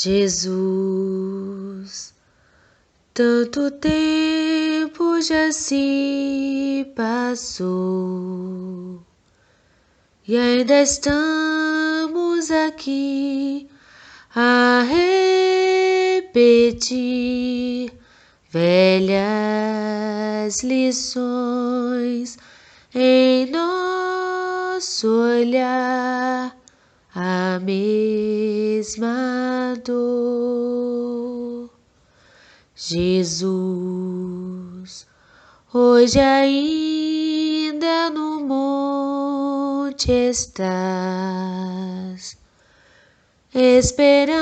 Jesus, tanto tempo já se passou e ainda estamos aqui a repetir velhas lições em nosso olhar, a mesma dor. Jesus, hoje ainda no monte estás, esperando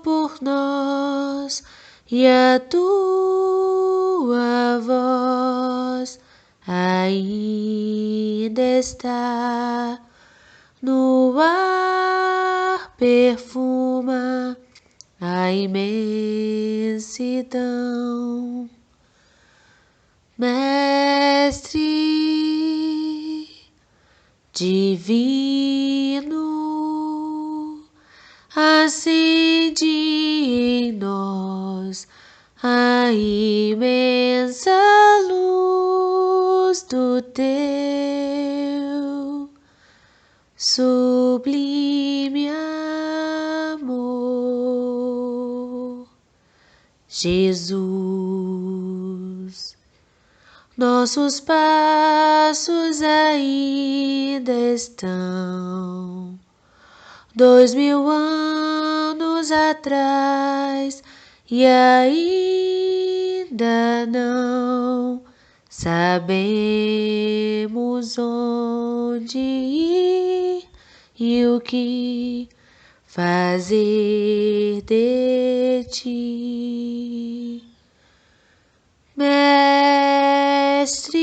por nós, e a tua voz ainda está no ar, perfuma a imensidão. Mestre divino, acende em nós a imensa luz do teu sublime amor. Jesus, nossos passos ainda estão 2000 anos atrás e ainda não sabemos onde ir e o que fazer de ti. Mestre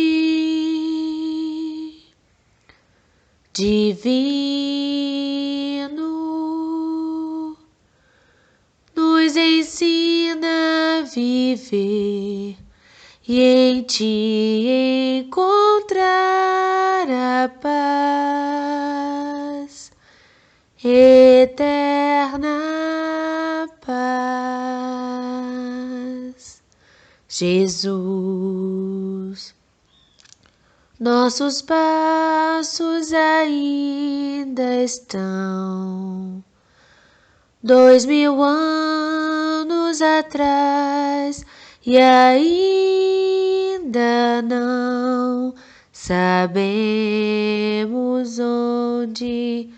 divino, nos ensina a viver e em ti encontrar a paz, eterna paz. Jesus, nossos passos ainda estão 2000 anos atrás e ainda não sabemos onde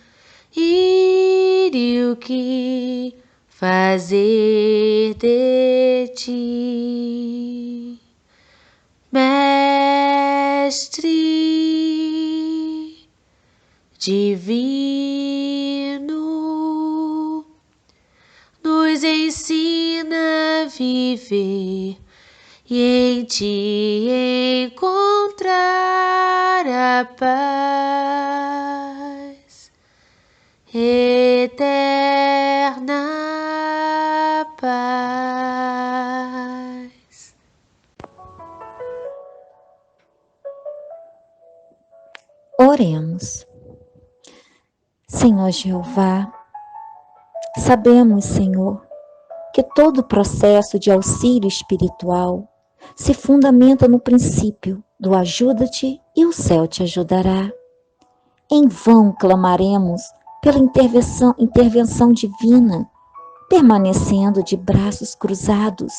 ir e o que fazer de ti. Mestre divino, nos ensina a viver e em ti encontrar a paz, eterna paz. Oremos. Senhor Jeová, sabemos, Senhor, que todo processo de auxílio espiritual se fundamenta no princípio do ajuda-te e o céu te ajudará. Em vão clamaremos pela intervenção divina, permanecendo de braços cruzados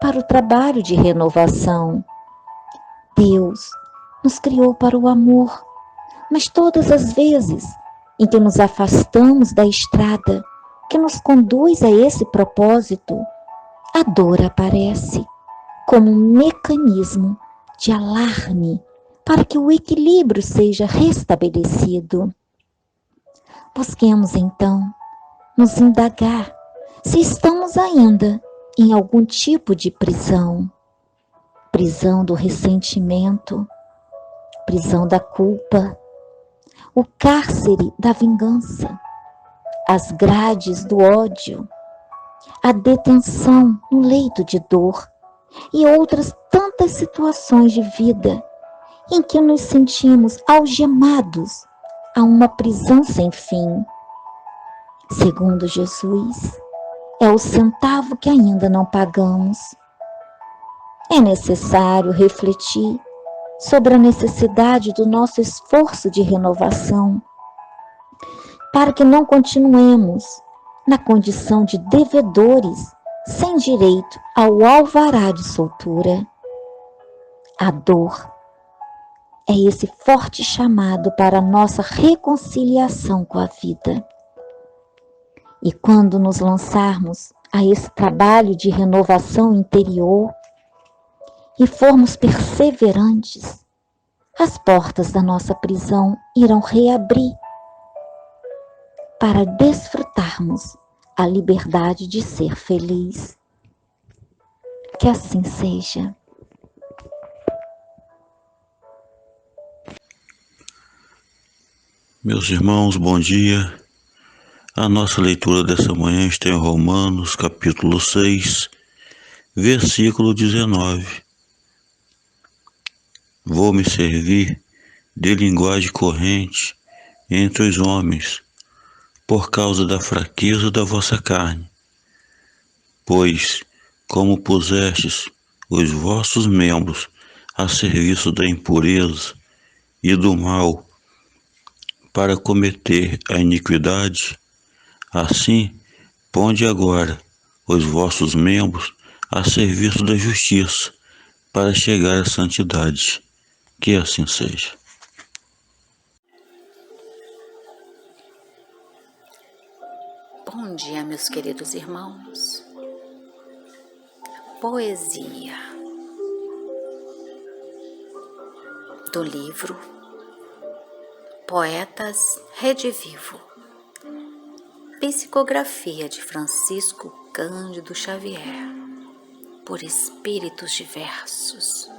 para o trabalho de renovação. Deus nos criou para o amor, mas todas as vezes em que nos afastamos da estrada que nos conduz a esse propósito, a dor aparece como um mecanismo de alarme para que o equilíbrio seja restabelecido. Busquemos então nos indagar se estamos ainda em algum tipo de prisão do ressentimento, prisão da culpa, o cárcere da vingança, as grades do ódio, a detenção no leito de dor e outras tantas situações de vida em que nos sentimos algemados a uma prisão sem fim. Segundo Jesus, é o centavo que ainda não pagamos. É necessário refletir sobre a necessidade do nosso esforço de renovação, para que não continuemos na condição de devedores sem direito ao alvará de soltura. A dor é esse forte chamado para a nossa reconciliação com a vida. E quando nos lançarmos a esse trabalho de renovação interior e formos perseverantes, as portas da nossa prisão irão reabrir para desfrutarmos a liberdade de ser feliz. Que assim seja. Meus irmãos, bom dia. A nossa leitura dessa manhã está em Romanos, capítulo 6, versículo 19. Vou me servir de linguagem corrente entre os homens, por causa da fraqueza da vossa carne. Pois, como pusestes os vossos membros a serviço da impureza e do mal, para cometer a iniquidade, assim ponde agora os vossos membros a serviço da justiça, para chegar à santidade. Que assim seja. Bom dia, meus queridos irmãos. Poesia do livro Poetas Redivivo, psicografia de Francisco Cândido Xavier, por espíritos diversos,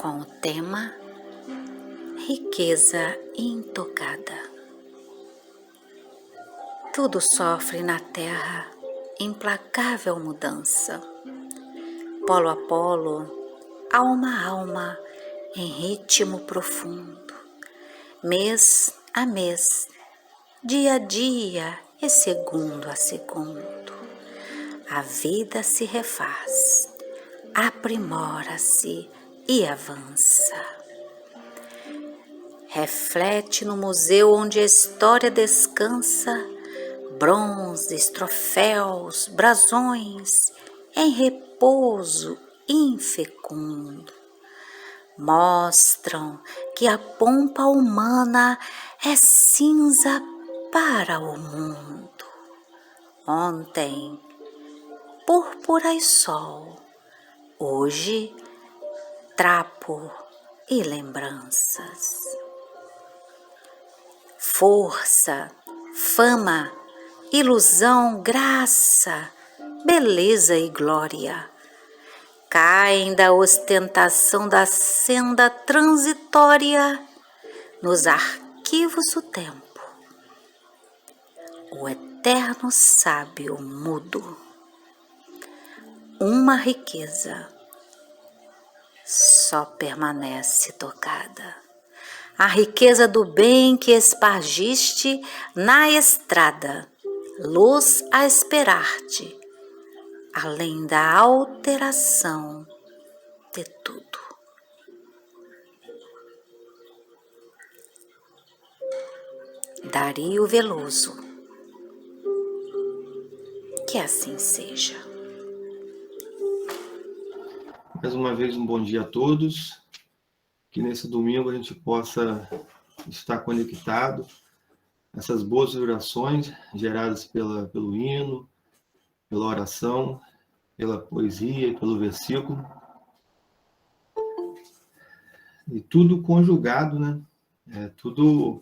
com o tema Riqueza Intocada. Tudo sofre na terra implacável mudança, polo a polo, alma a alma, em ritmo profundo, mês a mês, dia a dia e segundo a segundo. A vida se refaz, aprimora-se e avança. Reflete no museu onde a história descansa, bronzes, troféus, brasões, em repouso infecundo. Mostram que a pompa humana é cinza para o mundo. Ontem, púrpura e sol, hoje, trapo e lembranças. Força, fama, ilusão, graça, beleza e glória caem da ostentação da senda transitória nos arquivos do tempo. O eterno sábio mudo, uma riqueza só permanece tocada. A riqueza do bem que espargiste na estrada, luz a esperar-te, além da alteração de tudo. Dario Veloso. Que assim seja. Mais uma vez, um bom dia a todos. Que nesse domingo a gente possa estar conectado a essas boas vibrações geradas pelo hino, pela oração, pela poesia, pelo versículo. E tudo conjugado, né? Tudo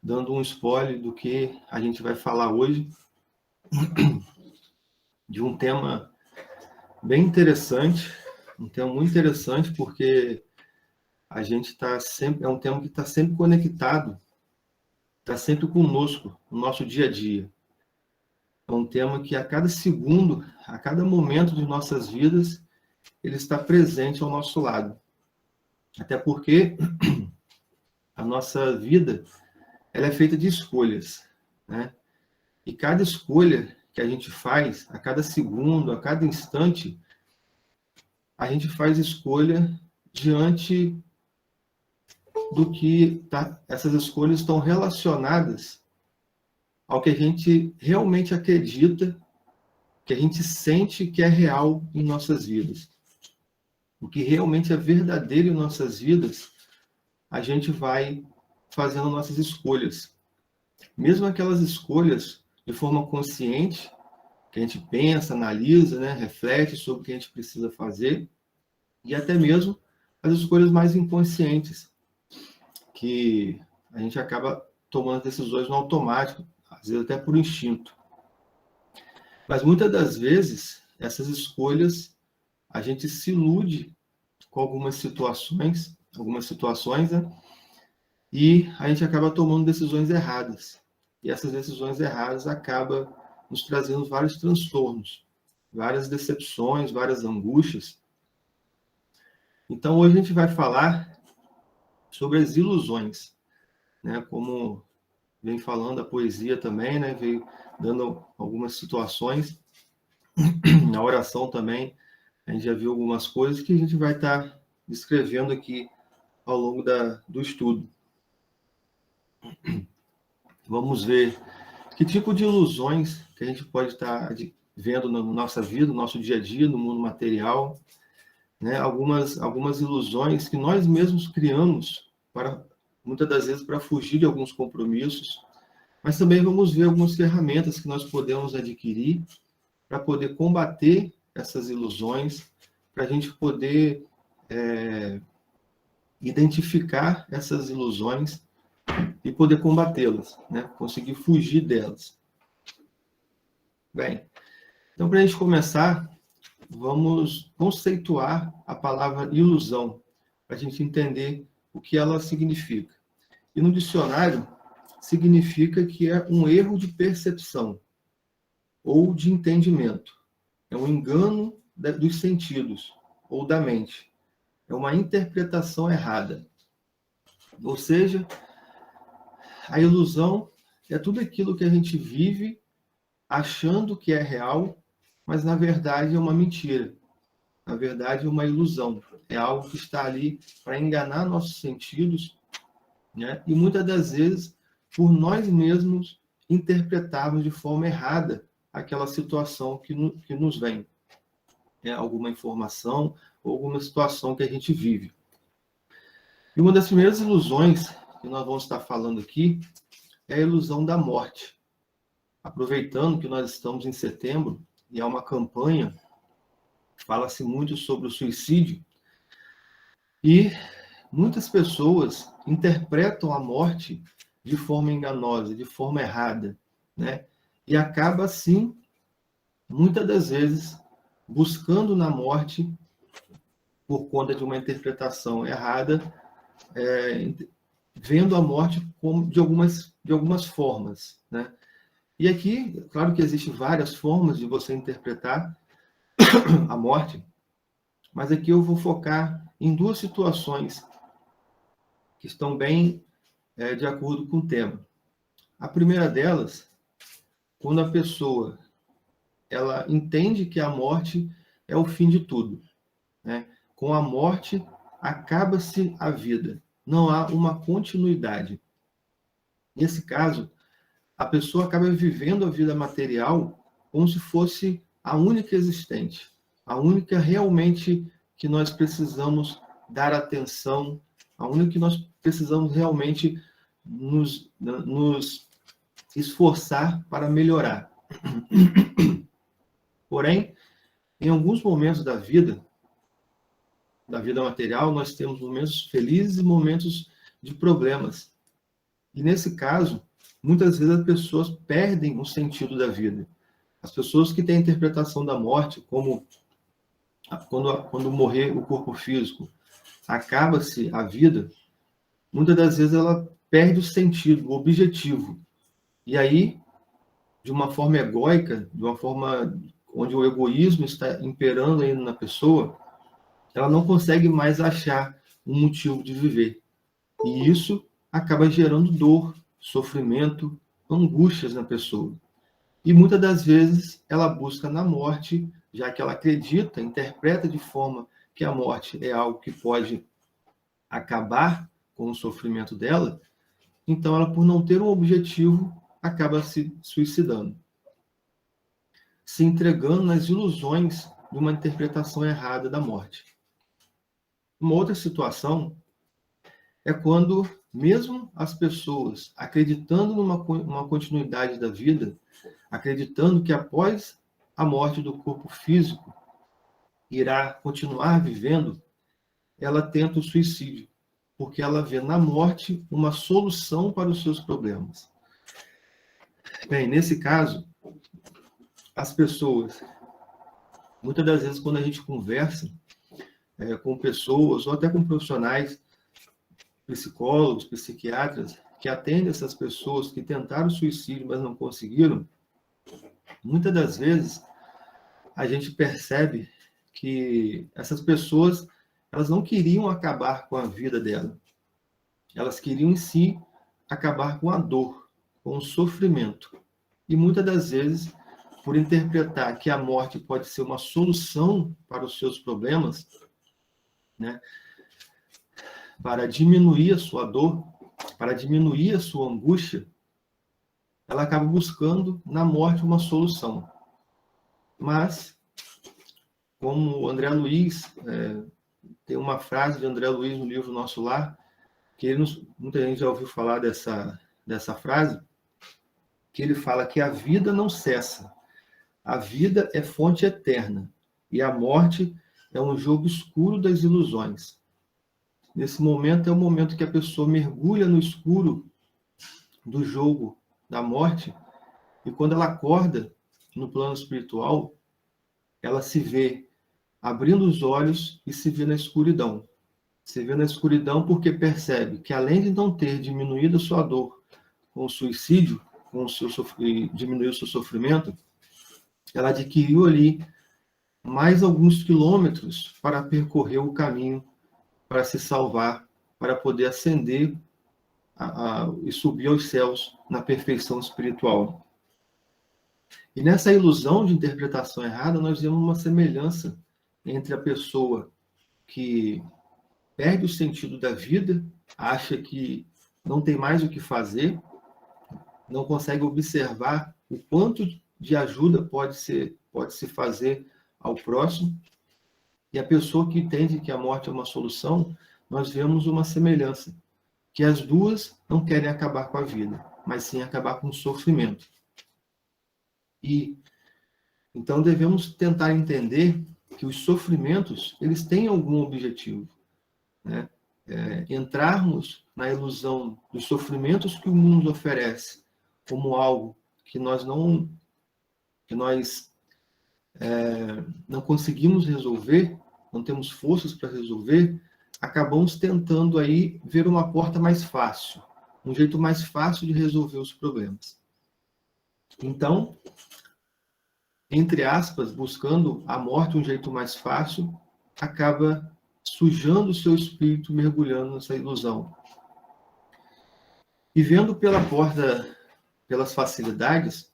dando um spoiler do que a gente vai falar hoje, de um tema bem interessante, um tema muito interessante, porque a gente está sempre, é um tema que está sempre conectado, está sempre conosco, no nosso dia a dia. É um tema que a cada segundo, a cada momento de nossas vidas, ele está presente ao nosso lado. Até porque a nossa vida, ela é feita de escolhas, né? E cada escolha que a gente faz, a cada segundo, a cada instante, a gente faz escolha diante do que essas escolhas estão relacionadas ao que a gente realmente acredita, que a gente sente que é real em nossas vidas. O que realmente é verdadeiro em nossas vidas, a gente vai fazendo nossas escolhas. Mesmo aquelas escolhas de forma consciente, que a gente pensa, analisa, né, reflete sobre o que a gente precisa fazer, e até mesmo as escolhas mais inconscientes, que a gente acaba tomando decisões no automático, às vezes até por instinto. Mas muitas das vezes, essas escolhas, a gente se ilude com algumas situações, né? E a gente acaba tomando decisões erradas. E essas decisões erradas acabam nos trazendo vários transtornos, várias decepções, várias angústias. Então, hoje a gente vai falar sobre as ilusões, né? Como vem falando a poesia também, né? Veio dando algumas situações. Na oração também, a gente já viu algumas coisas que a gente vai estar descrevendo aqui ao longo do estudo. Vamos ver que tipo de ilusões que a gente pode estar vendo na nossa vida, no nosso dia a dia, no mundo material, né? Algumas ilusões que nós mesmos criamos, muitas das vezes para fugir de alguns compromissos, mas também vamos ver algumas ferramentas que nós podemos adquirir para poder combater essas ilusões, para a gente poder identificar essas ilusões e poder combatê-las, né? Conseguir fugir delas. Bem, então, para a gente começar, vamos conceituar a palavra ilusão, para a gente entender o que ela significa. E no dicionário, significa que é um erro de percepção ou de entendimento. É um engano dos sentidos ou da mente. É uma interpretação errada. Ou seja, a ilusão é tudo aquilo que a gente vive achando que é real, mas na verdade é uma mentira. Na verdade é uma ilusão. É algo que está ali para enganar nossos sentidos, né? E muitas das vezes por nós mesmos interpretarmos de forma errada aquela situação que nos vem. Alguma informação ou alguma situação que a gente vive. E uma das primeiras ilusões que nós vamos estar falando aqui é a ilusão da morte. Aproveitando que nós estamos em setembro e há uma campanha, fala-se muito sobre o suicídio, e muitas pessoas interpretam a morte de forma enganosa, de forma errada, né? E acaba, assim, muitas das vezes, buscando na morte, por conta de uma interpretação errada, vendo a morte como de algumas formas, né? E aqui, claro que existem várias formas de você interpretar a morte, mas aqui eu vou focar em duas situações que estão bem de acordo com o tema. A primeira delas, quando a pessoa ela entende que a morte é o fim de tudo, né? Com a morte acaba-se a vida, não há uma continuidade. Nesse caso, a pessoa acaba vivendo a vida material como se fosse a única existente, a única realmente que nós precisamos dar atenção, a única que nós precisamos realmente nos esforçar para melhorar. Porém, em alguns momentos da vida material, nós temos momentos felizes e momentos de problemas. E nesse caso, muitas vezes as pessoas perdem o sentido da vida. As pessoas que têm a interpretação da morte como quando morrer o corpo físico, acaba-se a vida, muitas das vezes ela perde o sentido, o objetivo. E aí, de uma forma egóica, de uma forma onde o egoísmo está imperando ainda na pessoa, ela não consegue mais achar um motivo de viver. E isso acaba gerando dor, sofrimento, angústias na pessoa. E muitas das vezes ela busca na morte, já que ela acredita, interpreta de forma que a morte é algo que pode acabar com o sofrimento dela, então ela, por não ter um objetivo, acaba se suicidando, se entregando nas ilusões de uma interpretação errada da morte. Uma outra situação é quando, mesmo as pessoas acreditando numa continuidade da vida, acreditando que após a morte do corpo físico irá continuar vivendo, ela tenta o suicídio, porque ela vê na morte uma solução para os seus problemas. Bem, nesse caso, as pessoas, muitas das vezes, quando a gente conversa com pessoas, ou até com profissionais, psicólogos, psiquiatras, que atendem essas pessoas que tentaram suicídio, mas não conseguiram, muitas das vezes a gente percebe que essas pessoas, elas não queriam acabar com a vida dela. Elas queriam, em si, acabar com a dor, com o sofrimento. E muitas das vezes, por interpretar que a morte pode ser uma solução para os seus problemas, né, para diminuir a sua dor, para diminuir a sua angústia, ela acaba buscando na morte uma solução. Mas, como o André Luiz, tem uma frase de André Luiz no livro Nosso Lar, que muita gente já ouviu falar dessa frase, que ele fala que a vida não cessa, a vida é fonte eterna, e a morte é um jogo escuro das ilusões. Nesse momento é o momento que a pessoa mergulha no escuro do jogo da morte, e quando ela acorda no plano espiritual, ela se vê abrindo os olhos e se vê na escuridão. Se vê na escuridão porque percebe que, além de não ter diminuído a sua dor com o suicídio, diminuiu o seu sofrimento, ela adquiriu ali mais alguns quilômetros para percorrer o caminho, para se salvar, para poder ascender e subir aos céus na perfeição espiritual. E nessa ilusão de interpretação errada, nós vemos uma semelhança entre a pessoa que perde o sentido da vida, acha que não tem mais o que fazer, não consegue observar o quanto de ajuda pode se fazer ao próximo, e a pessoa que entende que a morte é uma solução, nós vemos uma semelhança, que as duas não querem acabar com a vida, mas sim acabar com o sofrimento. E então devemos tentar entender que os sofrimentos, eles têm algum objetivo, né? Entrarmos na ilusão dos sofrimentos que o mundo oferece como algo que nós não conseguimos resolver, não temos forças para resolver, acabamos tentando aí ver uma porta mais fácil, um jeito mais fácil de resolver os problemas. Então, entre aspas, buscando a morte um jeito mais fácil, acaba sujando o seu espírito, mergulhando nessa ilusão. E vendo pela porta, pelas facilidades,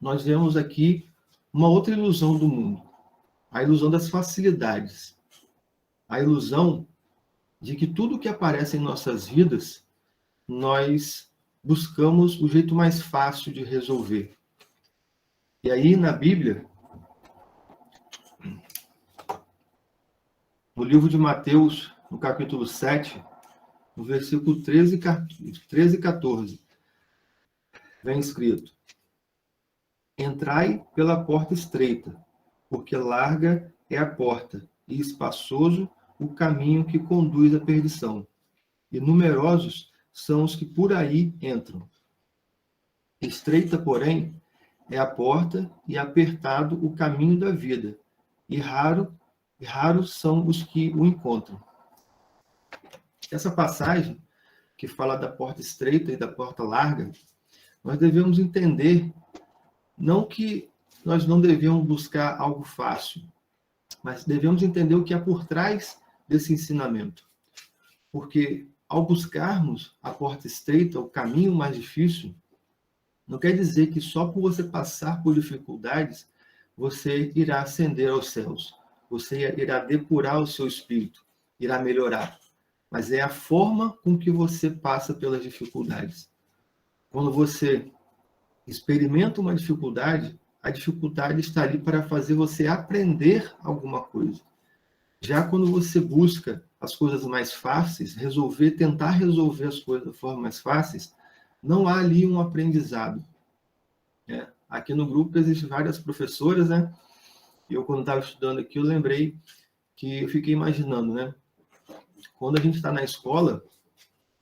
nós vemos aqui uma outra ilusão do mundo, a ilusão das facilidades, a ilusão de que tudo que aparece em nossas vidas, nós buscamos o jeito mais fácil de resolver. E aí, na Bíblia, no livro de Mateus, no capítulo 7, no versículo 13 e 14, vem escrito: Entrai pela porta estreita, porque larga é a porta, e espaçoso o caminho que conduz à perdição, e numerosos são os que por aí entram. Estreita, porém, é a porta, e apertado o caminho da vida, e raros são os que o encontram. Essa passagem, que fala da porta estreita e da porta larga, nós devemos entender, não que nós não devemos buscar algo fácil, mas devemos entender o que há por trás desse ensinamento. Porque ao buscarmos a porta estreita, o caminho mais difícil, não quer dizer que só por você passar por dificuldades, você irá ascender aos céus. Você irá depurar o seu espírito, irá melhorar. Mas é a forma com que você passa pelas dificuldades. Quando você experimenta uma dificuldade, a dificuldade está ali para fazer você aprender alguma coisa. Já quando você busca as coisas mais fáceis, tentar resolver as coisas de forma mais fáceis, não há ali um aprendizado. Aqui no grupo existem várias professoras, né? Eu, quando estava estudando aqui, eu lembrei que eu fiquei imaginando, né? Quando a gente está na escola,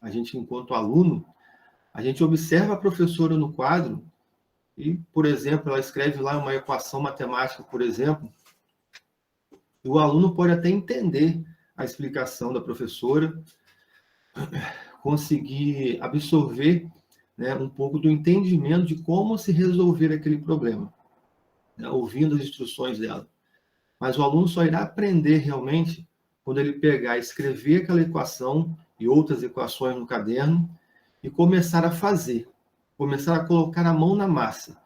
a gente, enquanto aluno, a gente observa a professora no quadro e, por exemplo, ela escreve lá uma equação matemática, por exemplo, e o aluno pode até entender a explicação da professora, conseguir absorver, né, um pouco do entendimento de como se resolver aquele problema, né, ouvindo as instruções dela. Mas o aluno só irá aprender realmente quando ele pegar, escrever aquela equação e outras equações no caderno e começar a fazer, começar a colocar a mão na massa,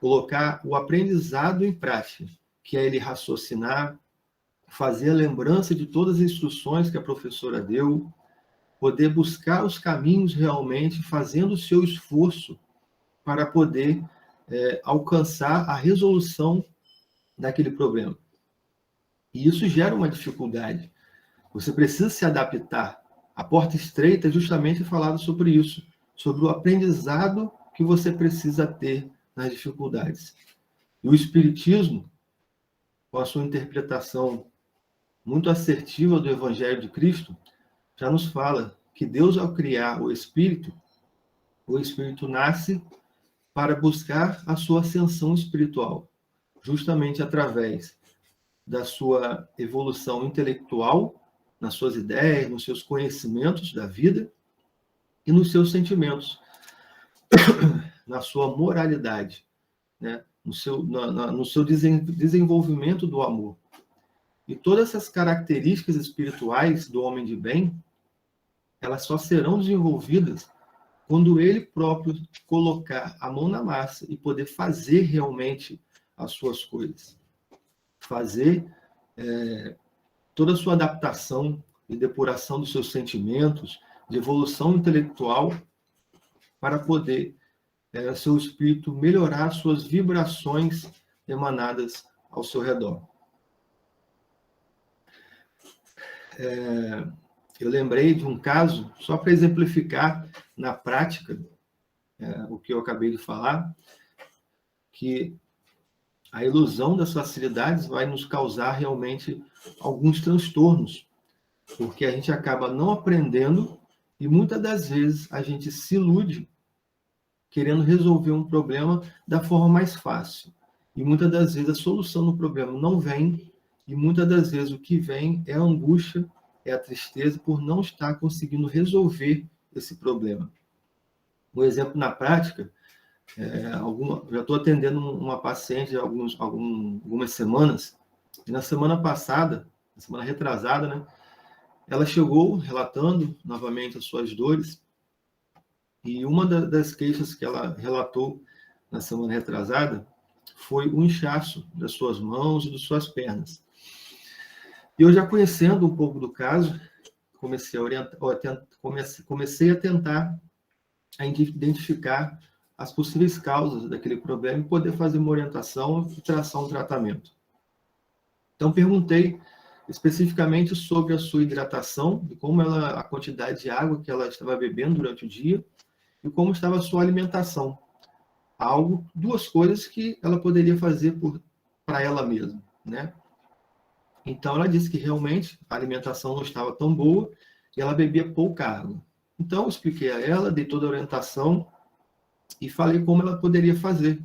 colocar o aprendizado em prática, que é ele raciocinar, fazer a lembrança de todas as instruções que a professora deu, poder buscar os caminhos realmente, fazendo o seu esforço para poder alcançar a resolução daquele problema. E isso gera uma dificuldade. Você precisa se adaptar. A porta estreita é justamente falado sobre isso, sobre o aprendizado que você precisa ter nas dificuldades. E o Espiritismo, com a sua interpretação muito assertiva do Evangelho de Cristo, já nos fala que Deus, ao criar o Espírito nasce para buscar a sua ascensão espiritual, justamente através da sua evolução intelectual, nas suas ideias, nos seus conhecimentos da vida e nos seus sentimentos, na sua moralidade, né? no seu desenvolvimento do amor. E todas essas características espirituais do homem de bem, elas só serão desenvolvidas quando ele próprio colocar a mão na massa e poder fazer realmente as suas coisas. Fazer toda a sua adaptação e depuração dos seus sentimentos, de evolução intelectual, para poder seu espírito melhorar suas vibrações emanadas ao seu redor. Eu lembrei de um caso, só para exemplificar na prática o que eu acabei de falar, que a ilusão das facilidades vai nos causar realmente alguns transtornos, porque a gente acaba não aprendendo e muitas das vezes a gente se ilude querendo resolver um problema da forma mais fácil. E muitas das vezes a solução do problema não vem, e muitas das vezes o que vem é a angústia, é a tristeza por não estar conseguindo resolver esse problema. Um exemplo na prática, já estou atendendo uma paciente há algumas semanas, e na semana passada, na semana retrasada, né, ela chegou relatando novamente as suas dores, e uma das queixas que ela relatou na semana retrasada foi o inchaço das suas mãos e das suas pernas. E eu, já conhecendo um pouco do caso, comecei a tentar identificar as possíveis causas daquele problema e poder fazer uma orientação e traçar um tratamento. Então, perguntei especificamente sobre a sua hidratação, e como a quantidade de água que ela estava bebendo durante o dia, e como estava a sua alimentação. Duas coisas que ela poderia fazer para ela mesma, né? Então, ela disse que realmente a alimentação não estava tão boa e ela bebia pouca água. Então, eu expliquei a ela, dei toda a orientação e falei como ela poderia fazer.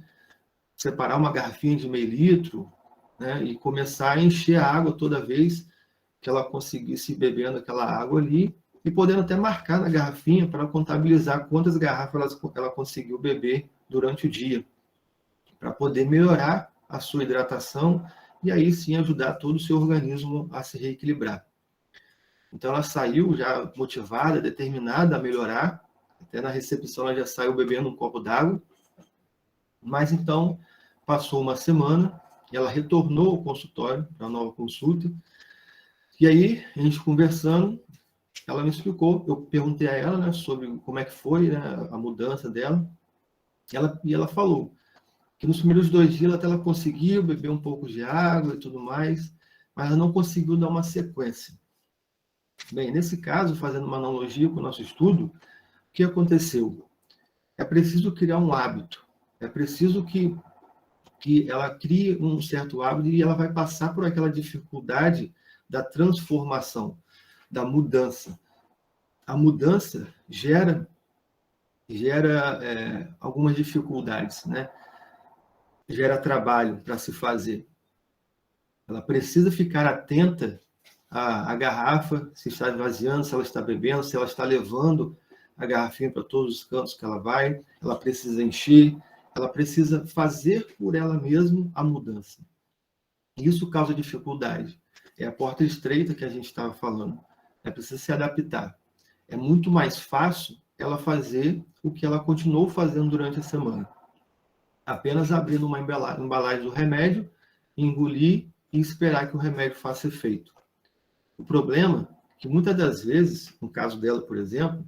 Separar uma garrafinha de 0,5 litro, né, e começar a encher a água toda vez que ela conseguisse ir bebendo aquela água ali, e podendo até marcar na garrafinha para contabilizar quantas garrafas ela conseguiu beber durante o dia, para poder melhorar a sua hidratação e aí sim ajudar todo o seu organismo a se reequilibrar. Então ela saiu já motivada, determinada a melhorar. Até na recepção ela já saiu bebendo um copo d'água. Mas então passou uma semana, ela retornou ao consultório para a nova consulta. E aí, a gente conversando, ela me explicou, eu perguntei a ela, né, sobre como é que foi, né, a mudança dela. E ela falou que nos primeiros 2 dias ela conseguiu beber um pouco de água e tudo mais, mas ela não conseguiu dar uma sequência. Bem, nesse caso, fazendo uma analogia com o nosso estudo, o que aconteceu? É preciso criar um hábito, é preciso que ela crie um certo hábito e ela vai passar por aquela dificuldade da transformação, da mudança. A mudança gera algumas dificuldades, né? Gera trabalho para se fazer. Ela precisa ficar atenta à garrafa, se está esvaziando, se ela está bebendo, se ela está levando a garrafinha para todos os cantos que ela vai, ela precisa encher, ela precisa fazer por ela mesma a mudança. Isso causa dificuldade. É a porta estreita que a gente estava falando. Ela precisa se adaptar. É muito mais fácil ela fazer o que ela continuou fazendo durante a semana. Apenas abrindo uma embalagem do remédio, engolir e esperar que o remédio faça efeito. O problema é que muitas das vezes, no caso dela, por exemplo,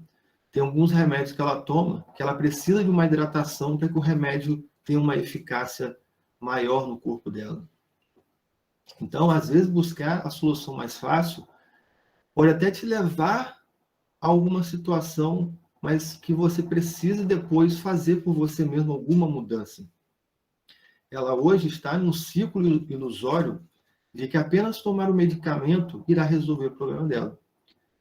tem alguns remédios que ela toma que ela precisa de uma hidratação para que o remédio tenha uma eficácia maior no corpo dela. Então, às vezes, buscar a solução mais fácil pode até te levar a alguma situação, mas que você precisa depois fazer por você mesmo alguma mudança. Ela hoje está num ciclo ilusório de que apenas tomar o medicamento irá resolver o problema dela.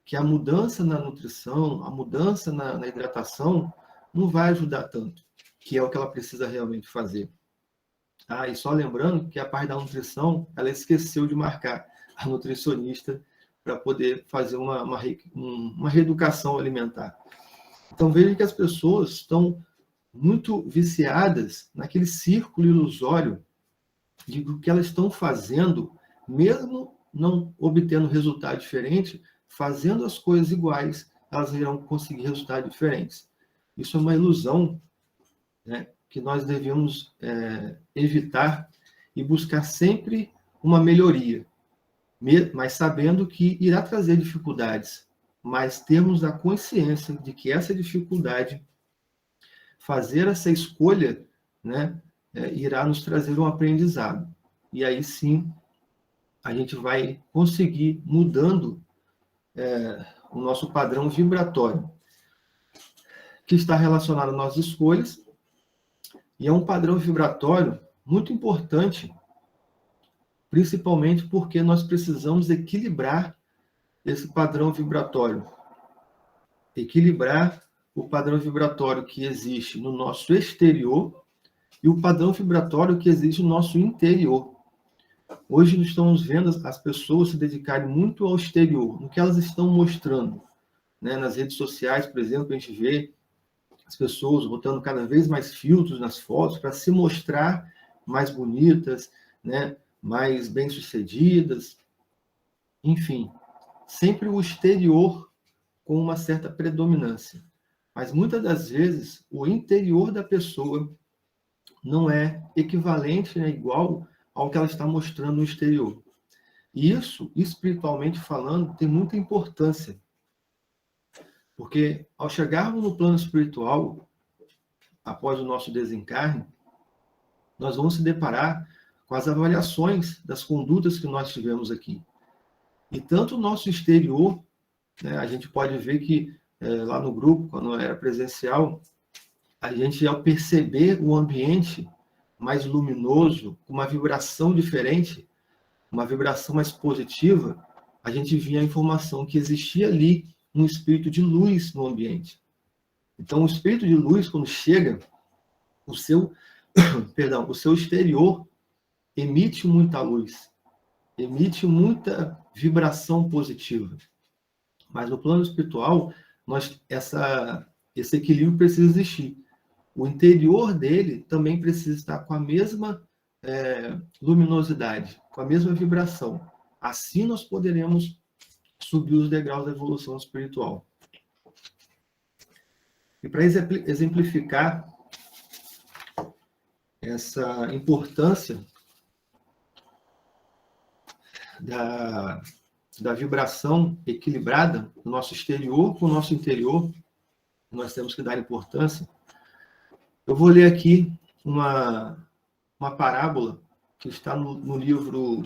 Que a mudança na nutrição, a mudança na hidratação, não vai ajudar tanto, que é o que ela precisa realmente fazer. E só lembrando que a parte da nutrição, ela esqueceu de marcar a nutricionista para poder fazer uma reeducação alimentar. Então, veja que as pessoas estão muito viciadas naquele círculo ilusório de que o que elas estão fazendo, mesmo não obtendo resultado diferente, fazendo as coisas iguais, elas irão conseguir resultados diferentes. Isso é uma ilusão, né, que nós devemos evitar e buscar sempre uma melhoria, mas sabendo que irá trazer dificuldades, mas termos a consciência de que essa dificuldade, fazer essa escolha, né, irá nos trazer um aprendizado. E aí sim, a gente vai conseguir mudando o nosso padrão vibratório, que está relacionado às nossas escolhas, e é um padrão vibratório muito importante, principalmente porque nós precisamos equilibrar esse padrão vibratório. Equilibrar o padrão vibratório que existe no nosso exterior e o padrão vibratório que existe no nosso interior. Hoje nós estamos vendo as pessoas se dedicarem muito ao exterior, no que elas estão mostrando, né? Nas redes sociais, por exemplo, a gente vê as pessoas botando cada vez mais filtros nas fotos para se mostrar mais bonitas, né? Mais bem-sucedidas. Enfim, sempre o exterior com uma certa predominância. Mas muitas das vezes o interior da pessoa não é equivalente, né, igual ao que ela está mostrando no exterior. E isso, espiritualmente falando, tem muita importância. Porque ao chegarmos no plano espiritual, após o nosso desencarne, nós vamos se deparar com as avaliações das condutas que nós tivemos aqui. E tanto o nosso exterior, né, a gente pode ver que lá no grupo, quando era presencial, a gente, ao perceber o ambiente mais luminoso, com uma vibração diferente, uma vibração mais positiva, a gente via a informação que existia ali um espírito de luz no ambiente. Então, o espírito de luz, quando chega, o seu exterior emite muita luz, emite muita vibração positiva. Mas no plano espiritual, esse equilíbrio precisa existir. O interior dele também precisa estar com a mesma luminosidade, com a mesma vibração. Assim nós poderemos subir os degraus da evolução espiritual. E para exemplificar essa importância da vibração equilibrada do nosso exterior com o nosso interior, nós temos que dar importância. Eu vou ler aqui uma parábola que está no livro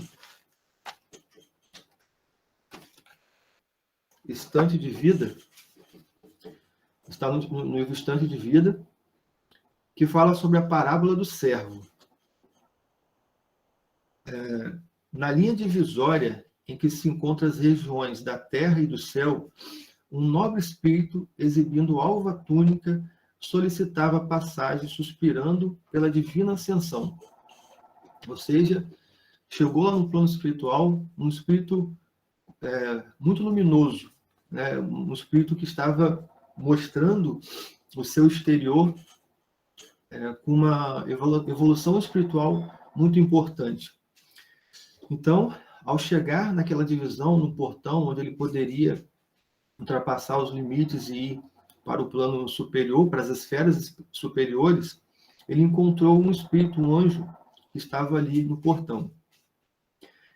Estante de Vida, está no livro Estante de Vida, que fala sobre a parábola do servo. Na linha divisória em que se encontram as regiões da terra e do céu, um nobre espírito, exibindo alva túnica, solicitava passagem, suspirando pela divina ascensão. Ou seja, chegou lá no plano espiritual um espírito muito luminoso, né? Um espírito que estava mostrando o seu exterior com uma evolução espiritual muito importante. Então, ao chegar naquela divisão, no portão, onde ele poderia ultrapassar os limites e ir para o plano superior, para as esferas superiores, ele encontrou um espírito, um anjo, que estava ali no portão.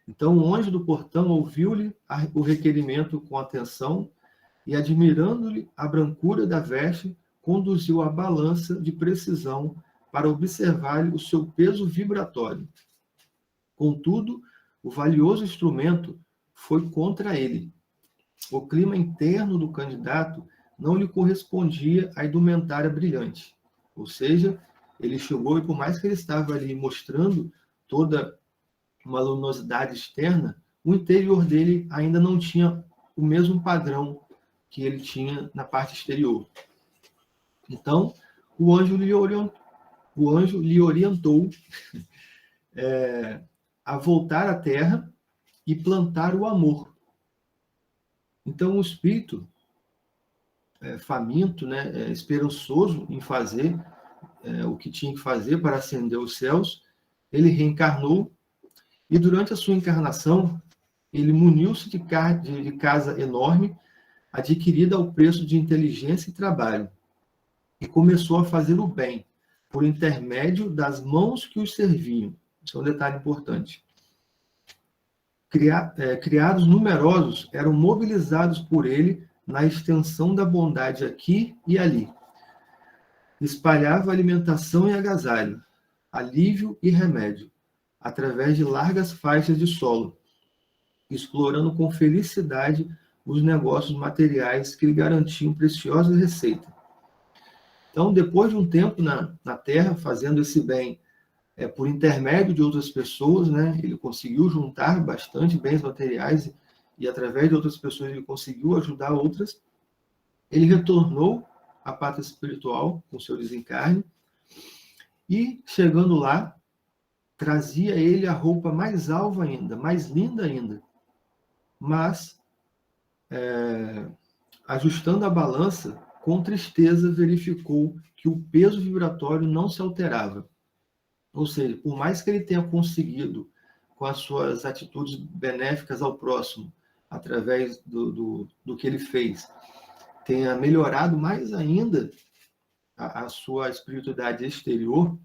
Então, o anjo do portão ouviu-lhe o requerimento com atenção e, admirando-lhe a brancura da veste, conduziu a balança de precisão para observar-lhe o seu peso vibratório. Contudo, o valioso instrumento foi contra ele. O clima interno do candidato não lhe correspondia à indumentária brilhante. Ou seja, ele chegou e, por mais que ele estava ali mostrando toda uma luminosidade externa, o interior dele ainda não tinha o mesmo padrão que ele tinha na parte exterior. Então, o anjo lhe orientou a voltar à terra e plantar o amor. Então, o espírito faminto, né, esperançoso em fazer o que tinha que fazer para ascender os céus, ele reencarnou e, durante a sua encarnação, ele muniu-se de casa enorme, adquirida ao preço de inteligência e trabalho, e começou a fazer o bem, por intermédio das mãos que os serviam. Isso é um detalhe importante. Criados numerosos eram mobilizados por ele na extensão da bondade aqui e ali. Espalhava alimentação e agasalho, alívio e remédio, através de largas faixas de solo, explorando com felicidade os negócios materiais que lhe garantiam preciosa receita. Então, depois de um tempo na Terra, fazendo esse bem por intermédio de outras pessoas, né, ele conseguiu juntar bastante bens materiais e, através de outras pessoas, ele conseguiu ajudar outras. Ele retornou à pátria espiritual com seu desencarne e, chegando lá, trazia ele a roupa mais alva ainda, mais linda ainda. Mas, ajustando a balança, com tristeza verificou que o peso vibratório não se alterava. Ou seja, por mais que ele tenha conseguido, com as suas atitudes benéficas ao próximo, através do que ele fez, tenha melhorado mais ainda a sua espiritualidade exterior,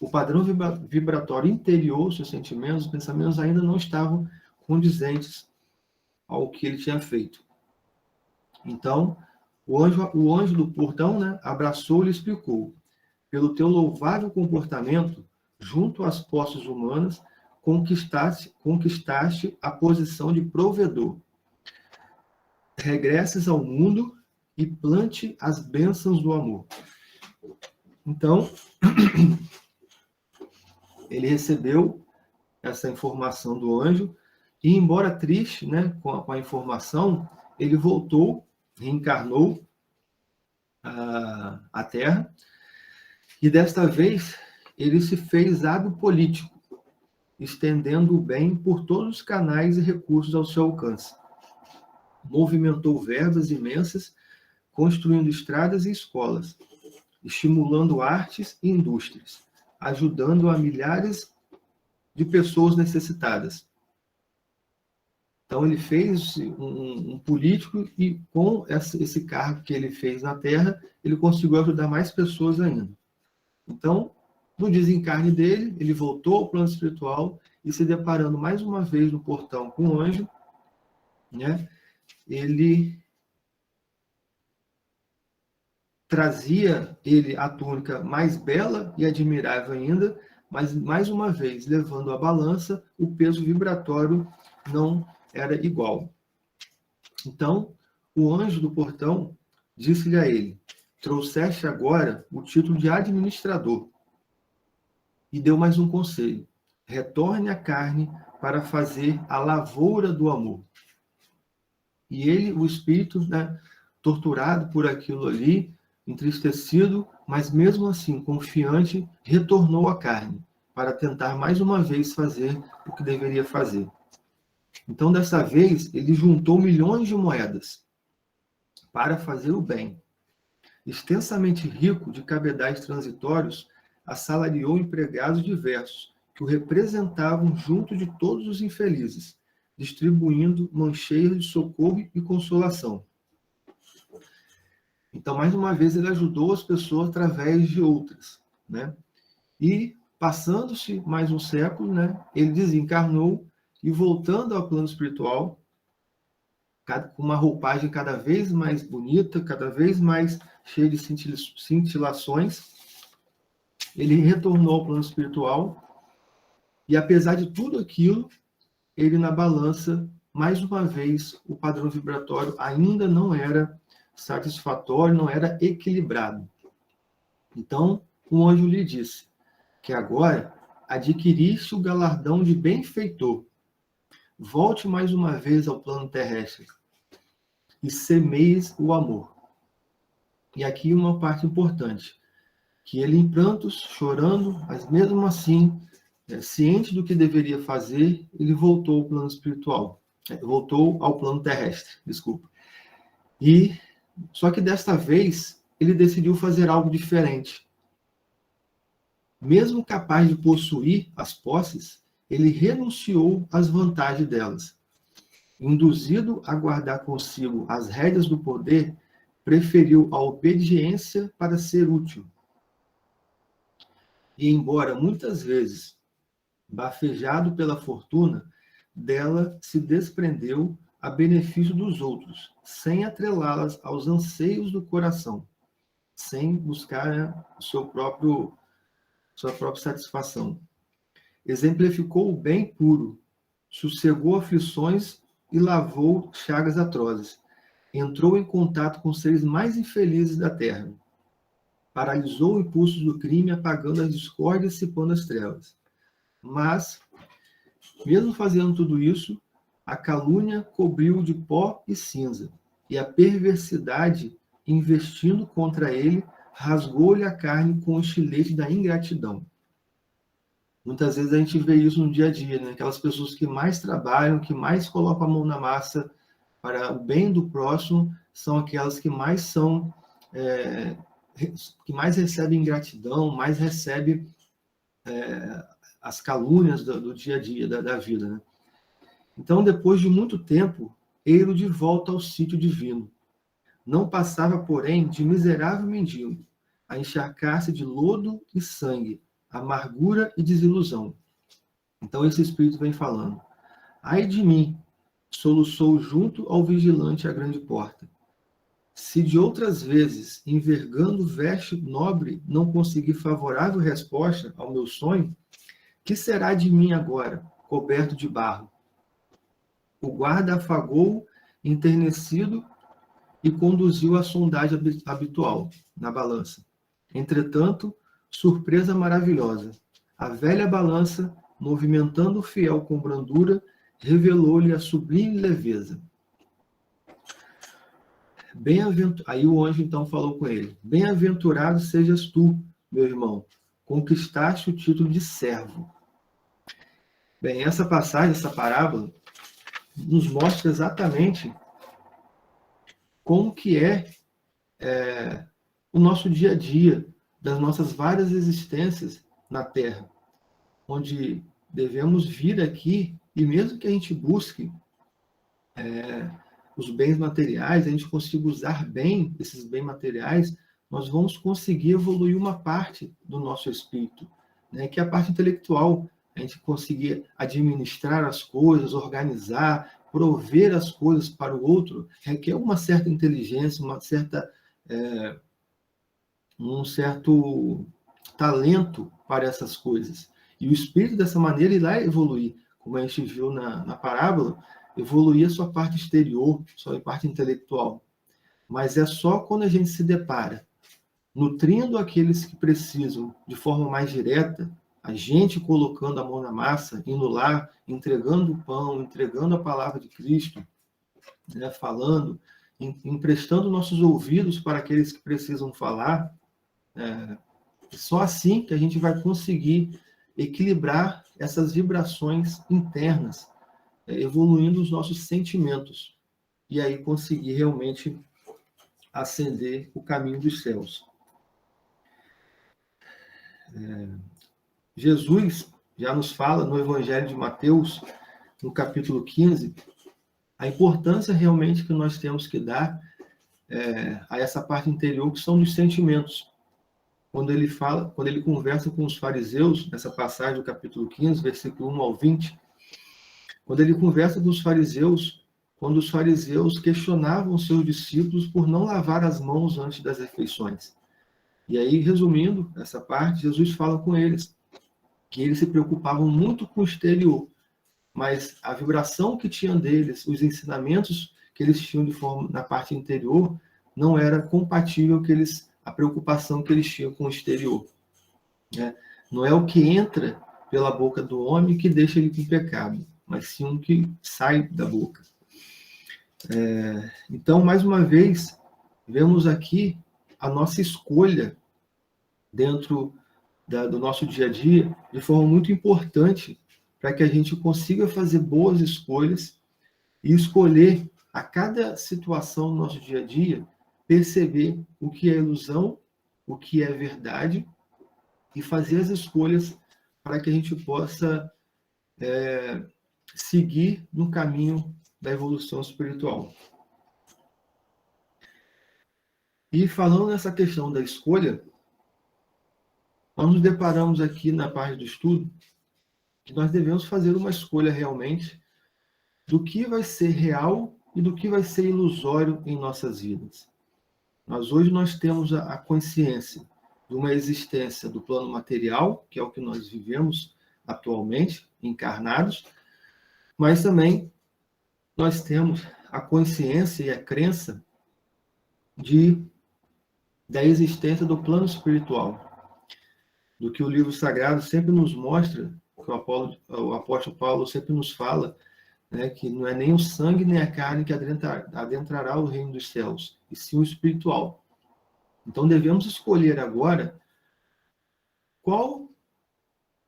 o padrão vibratório interior, seus sentimentos, os pensamentos ainda não estavam condizentes ao que ele tinha feito. Então, o anjo do portão, né, abraçou-lhe e explicou: pelo teu louvável comportamento, junto às posses humanas, conquistaste a posição de provedor. Regresses ao mundo e plante as bênçãos do amor. Então, ele recebeu essa informação do anjo e, embora triste, né, com a informação, ele voltou, reencarnou à Terra, e desta vez ele se fez hábil político, estendendo o bem por todos os canais e recursos ao seu alcance. Movimentou verbas imensas, construindo estradas e escolas, estimulando artes e indústrias, ajudando a milhares de pessoas necessitadas. Então, ele fez um político e, com esse cargo que ele fez na Terra, ele conseguiu ajudar mais pessoas ainda. Então, no desencarne dele, ele voltou ao plano espiritual e, se deparando mais uma vez no portão com um anjo, né, ele trazia a túnica mais bela e admirável ainda, mas, mais uma vez, levando a balança, o peso vibratório não era igual. Então, o anjo do portão disse-lhe a ele: trouxeste agora o título de administrador. E deu mais um conselho: retorne à carne para fazer a lavoura do amor. E ele, o espírito, né, torturado por aquilo ali, entristecido, mas mesmo assim confiante, retornou à carne para tentar mais uma vez fazer o que deveria fazer. Então, dessa vez, ele juntou milhões de moedas para fazer o bem. Extensamente rico de cabedais transitórios, assalariou empregados diversos, que o representavam junto de todos os infelizes, distribuindo mancheiras de socorro e consolação. Então, mais uma vez, ele ajudou as pessoas através de outras, né? E, passando-se mais um século, né, ele desencarnou e, voltando ao plano espiritual, com uma roupagem cada vez mais bonita, cada vez mais cheia de cintilações, ele retornou ao plano espiritual e, apesar de tudo aquilo, ele, na balança, mais uma vez, o padrão vibratório ainda não era satisfatório, não era equilibrado. Então, o anjo lhe disse que agora adquiriste o galardão de benfeitor. Volte mais uma vez ao plano terrestre e semeis o amor. E aqui uma parte importante, que ele em prantos, chorando, mas mesmo assim, ciente do que deveria fazer, ele voltou ao plano espiritual, voltou ao plano terrestre, desculpa. Só que desta vez, ele decidiu fazer algo diferente. Mesmo capaz de possuir as posses, ele renunciou às vantagens delas. Induzido a guardar consigo as rédeas do poder, preferiu a obediência para ser útil. E, embora muitas vezes bafejado pela fortuna, dela se desprendeu a benefício dos outros, sem atrelá-las aos anseios do coração, sem buscar sua própria satisfação. Exemplificou o bem puro, sossegou aflições e lavou chagas atrozes. Entrou em contato com os seres mais infelizes da terra. Paralisou o impulso do crime, apagando as discórdias e dissipando as trevas. Mas, mesmo fazendo tudo isso, a calúnia cobriu de pó e cinza, e a perversidade, investindo contra ele, rasgou-lhe a carne com o estilete da ingratidão. Muitas vezes a gente vê isso no dia a dia, né? Aquelas pessoas que mais trabalham, que mais colocam a mão na massa para o bem do próximo, são aquelas que mais são, que mais recebem ingratidão, mais recebem as calúnias do dia a dia, da vida, né? Então, depois de muito tempo, ei-lo de volta ao sítio divino. Não passava, porém, de miserável mendigo, a encharcar-se de lodo e sangue, amargura e desilusão. Então, esse espírito vem falando: ai de mim, soluçou junto ao vigilante à grande porta. Se de outras vezes, envergando veste nobre, não consegui favorável resposta ao meu sonho, que será de mim agora, coberto de barro? O guarda afagou, enternecido, e conduziu a sondagem habitual, na balança. Entretanto, surpresa maravilhosa. A velha balança, movimentando o fiel com brandura, revelou-lhe a sublime leveza. Aí o anjo então falou com ele: bem-aventurado sejas tu, meu irmão, conquistaste o título de servo. Bem, essa passagem, essa parábola, nos mostra exatamente como que é o nosso dia a dia, das nossas várias existências na Terra, onde devemos vir aqui, e mesmo que a gente busque os bens materiais, a gente consiga usar bem esses bens materiais, nós vamos conseguir evoluir uma parte do nosso espírito, né, que é a parte intelectual. A gente conseguir administrar as coisas, organizar, prover as coisas para o outro, requer uma certa inteligência, um certo talento para essas coisas. E o espírito, dessa maneira, irá evoluir, como a gente viu na parábola, evoluir a sua parte exterior, sua parte intelectual. Mas é só quando a gente se depara nutrindo aqueles que precisam de forma mais direta, a gente colocando a mão na massa, indo lá, entregando o pão, entregando a palavra de Cristo, né, falando, emprestando nossos ouvidos para aqueles que precisam falar. Só assim que a gente vai conseguir equilibrar essas vibrações internas, evoluindo os nossos sentimentos, e aí conseguir realmente ascender o caminho dos céus. Jesus já nos fala no Evangelho de Mateus, no capítulo 15, a importância realmente que nós temos que dar a essa parte interior, que são dos sentimentos. Quando ele conversa com os fariseus, nessa passagem do capítulo 15, versículo 1 ao 20, quando ele conversa com os fariseus, quando os fariseus questionavam seus discípulos por não lavar as mãos antes das refeições. E aí, resumindo essa parte, Jesus fala com eles que eles se preocupavam muito com o exterior, mas a vibração que tinham deles, os ensinamentos que eles tinham na parte interior, não era compatível a preocupação que eles tinham com o exterior. Né? Não é o que entra pela boca do homem que deixa ele com pecado, mas sim o que sai da boca. Então, mais uma vez, vemos aqui a nossa escolha dentro do nosso dia a dia de forma muito importante para que a gente consiga fazer boas escolhas e escolher a cada situação do nosso dia a dia, perceber o que é ilusão, o que é verdade e fazer as escolhas para que a gente possa seguir no caminho da evolução espiritual. E falando nessa questão da escolha, nós nos deparamos aqui na parte do estudo que nós devemos fazer uma escolha realmente do que vai ser real e do que vai ser ilusório em nossas vidas. Hoje nós temos a consciência de uma existência do plano material, que é o que nós vivemos atualmente, encarnados, mas também nós temos a consciência e a crença da existência do plano espiritual, do que o livro sagrado sempre nos mostra, que o apóstolo Paulo sempre nos fala, né, que não é nem o sangue nem a carne que adentrará o reino dos céus, e sim o espiritual. Então devemos escolher agora qual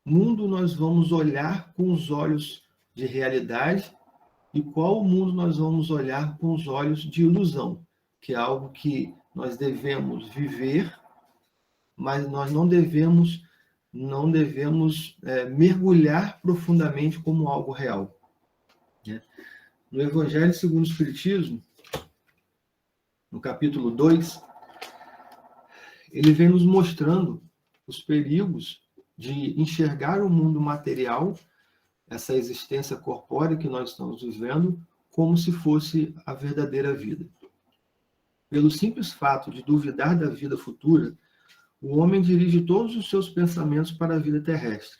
mundo nós vamos olhar com os olhos de realidade e qual mundo nós vamos olhar com os olhos de ilusão, que é algo que nós devemos viver, mas nós não devemos mergulhar profundamente como algo real. No Evangelho segundo o Espiritismo, no capítulo 2, ele vem nos mostrando os perigos de enxergar o mundo material, essa existência corpórea que nós estamos vivendo, como se fosse a verdadeira vida. Pelo simples fato de duvidar da vida futura, o homem dirige todos os seus pensamentos para a vida terrestre.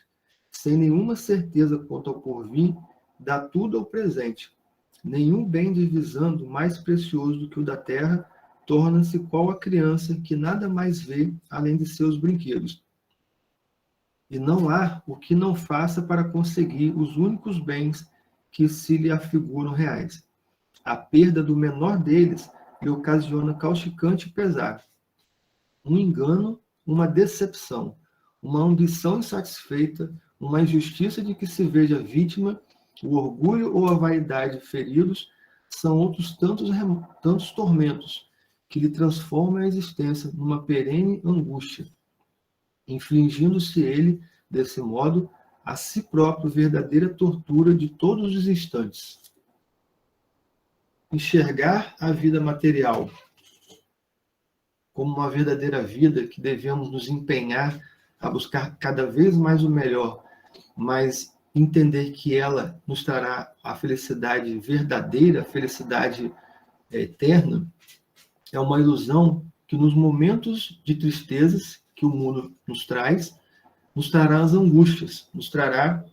Sem nenhuma certeza quanto ao porvir, dá tudo ao presente. Nenhum bem divisando mais precioso do que o da terra, torna-se qual a criança que nada mais vê além de seus brinquedos. E não há o que não faça para conseguir os únicos bens que se lhe afiguram reais. A perda do menor deles lhe ocasiona causticante pesar. Um engano, uma decepção, uma ambição insatisfeita, uma injustiça de que se veja vítima, o orgulho ou a vaidade feridos, são outros tantos tormentos que lhe transformam a existência numa perene angústia, infligindo-se ele, desse modo, a si próprio verdadeira tortura de todos os instantes. enxergar a vida material como uma verdadeira vida que devemos nos empenhar a buscar cada vez mais o melhor, mas entender que ela nos trará a felicidade verdadeira, a felicidade eterna, é uma ilusão que nos momentos de tristezas que o mundo nos traz, nos trará as angústias, nos trará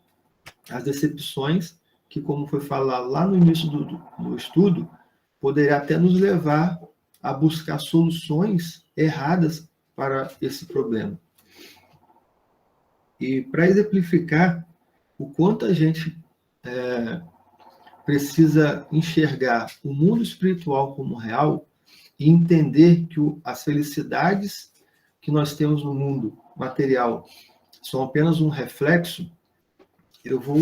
as decepções, que, como foi falado lá no início do estudo, poderá até nos levar a buscar soluções erradas para esse problema. E para exemplificar o quanto a gente precisa enxergar o mundo espiritual como real e entender que as felicidades que nós temos no mundo material são apenas um reflexo, eu vou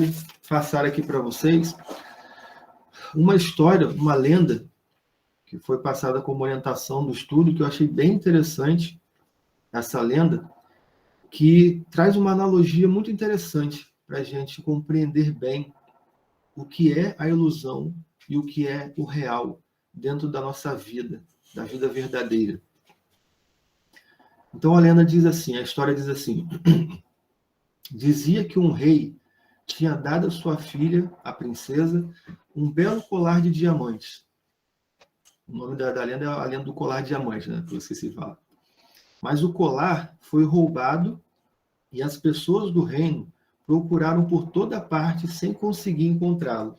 passar aqui para vocês uma história, uma lenda, que foi passada como orientação do estudo, que eu achei bem interessante, essa lenda, que traz uma analogia muito interessante para a gente compreender bem o que é a ilusão e o que é o real dentro da nossa vida, da vida verdadeira. Então a lenda diz assim, a história diz assim: dizia que um rei tinha dado à sua filha, a princesa, um belo colar de diamantes. O nome da lenda é a lenda do colar de diamantes, né? Por isso que se fala. Mas o colar foi roubado e as pessoas do reino procuraram por toda parte sem conseguir encontrá-lo.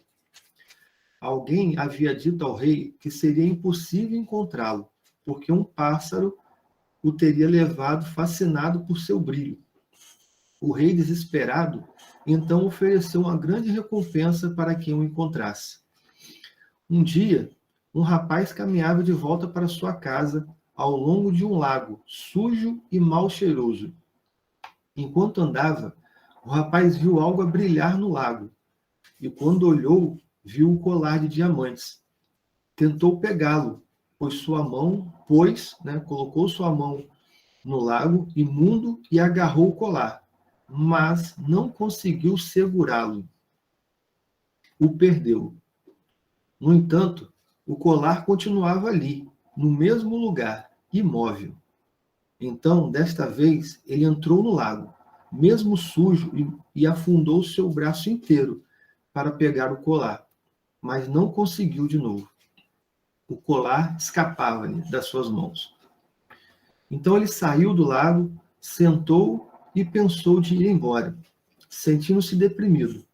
Alguém havia dito ao rei que seria impossível encontrá-lo, porque um pássaro o teria levado fascinado por seu brilho. O rei, desesperado, então ofereceu uma grande recompensa para quem o encontrasse. Um dia, um rapaz caminhava de volta para sua casa ao longo de um lago, sujo e mal cheiroso. Enquanto andava, o rapaz viu algo a brilhar no lago, e quando olhou, viu o colar de diamantes. Tentou pegá-lo, colocou sua mão no lago imundo e agarrou o colar, mas não conseguiu segurá-lo. O perdeu. No entanto, o colar continuava ali, no mesmo lugar, imóvel. Então, desta vez, ele entrou no lago, mesmo sujo, e afundou seu braço inteiro para pegar o colar, mas não conseguiu de novo. O colar escapava-lhe das suas mãos. Então ele saiu do lago, sentou e pensou de ir embora, sentindo-se deprimido.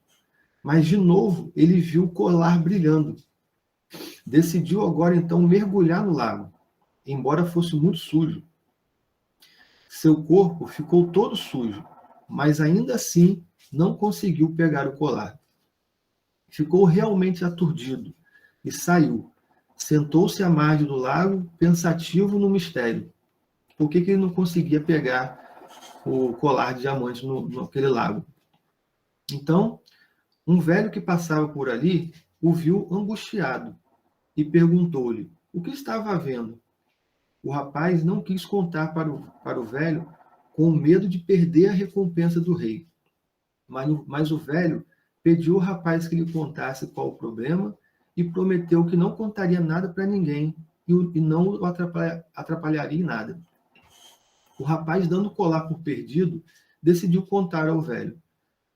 Mas de novo ele viu o colar brilhando. Decidiu agora então mergulhar no lago, embora fosse muito sujo. Seu corpo ficou todo sujo, mas ainda assim não conseguiu pegar o colar. Ficou realmente aturdido e saiu. Sentou-se à margem do lago, pensativo no mistério. Por que ele não conseguia pegar o colar de diamantes naquele lago? Então, um velho que passava por ali o viu angustiado e perguntou-lhe o que estava havendo. O rapaz não quis contar para o velho, com medo de perder a recompensa do rei. Mas o velho pediu ao rapaz que lhe contasse qual o problema e prometeu que não contaria nada para ninguém e não o atrapalharia em nada. O rapaz, dando o colar por perdido, decidiu contar ao velho.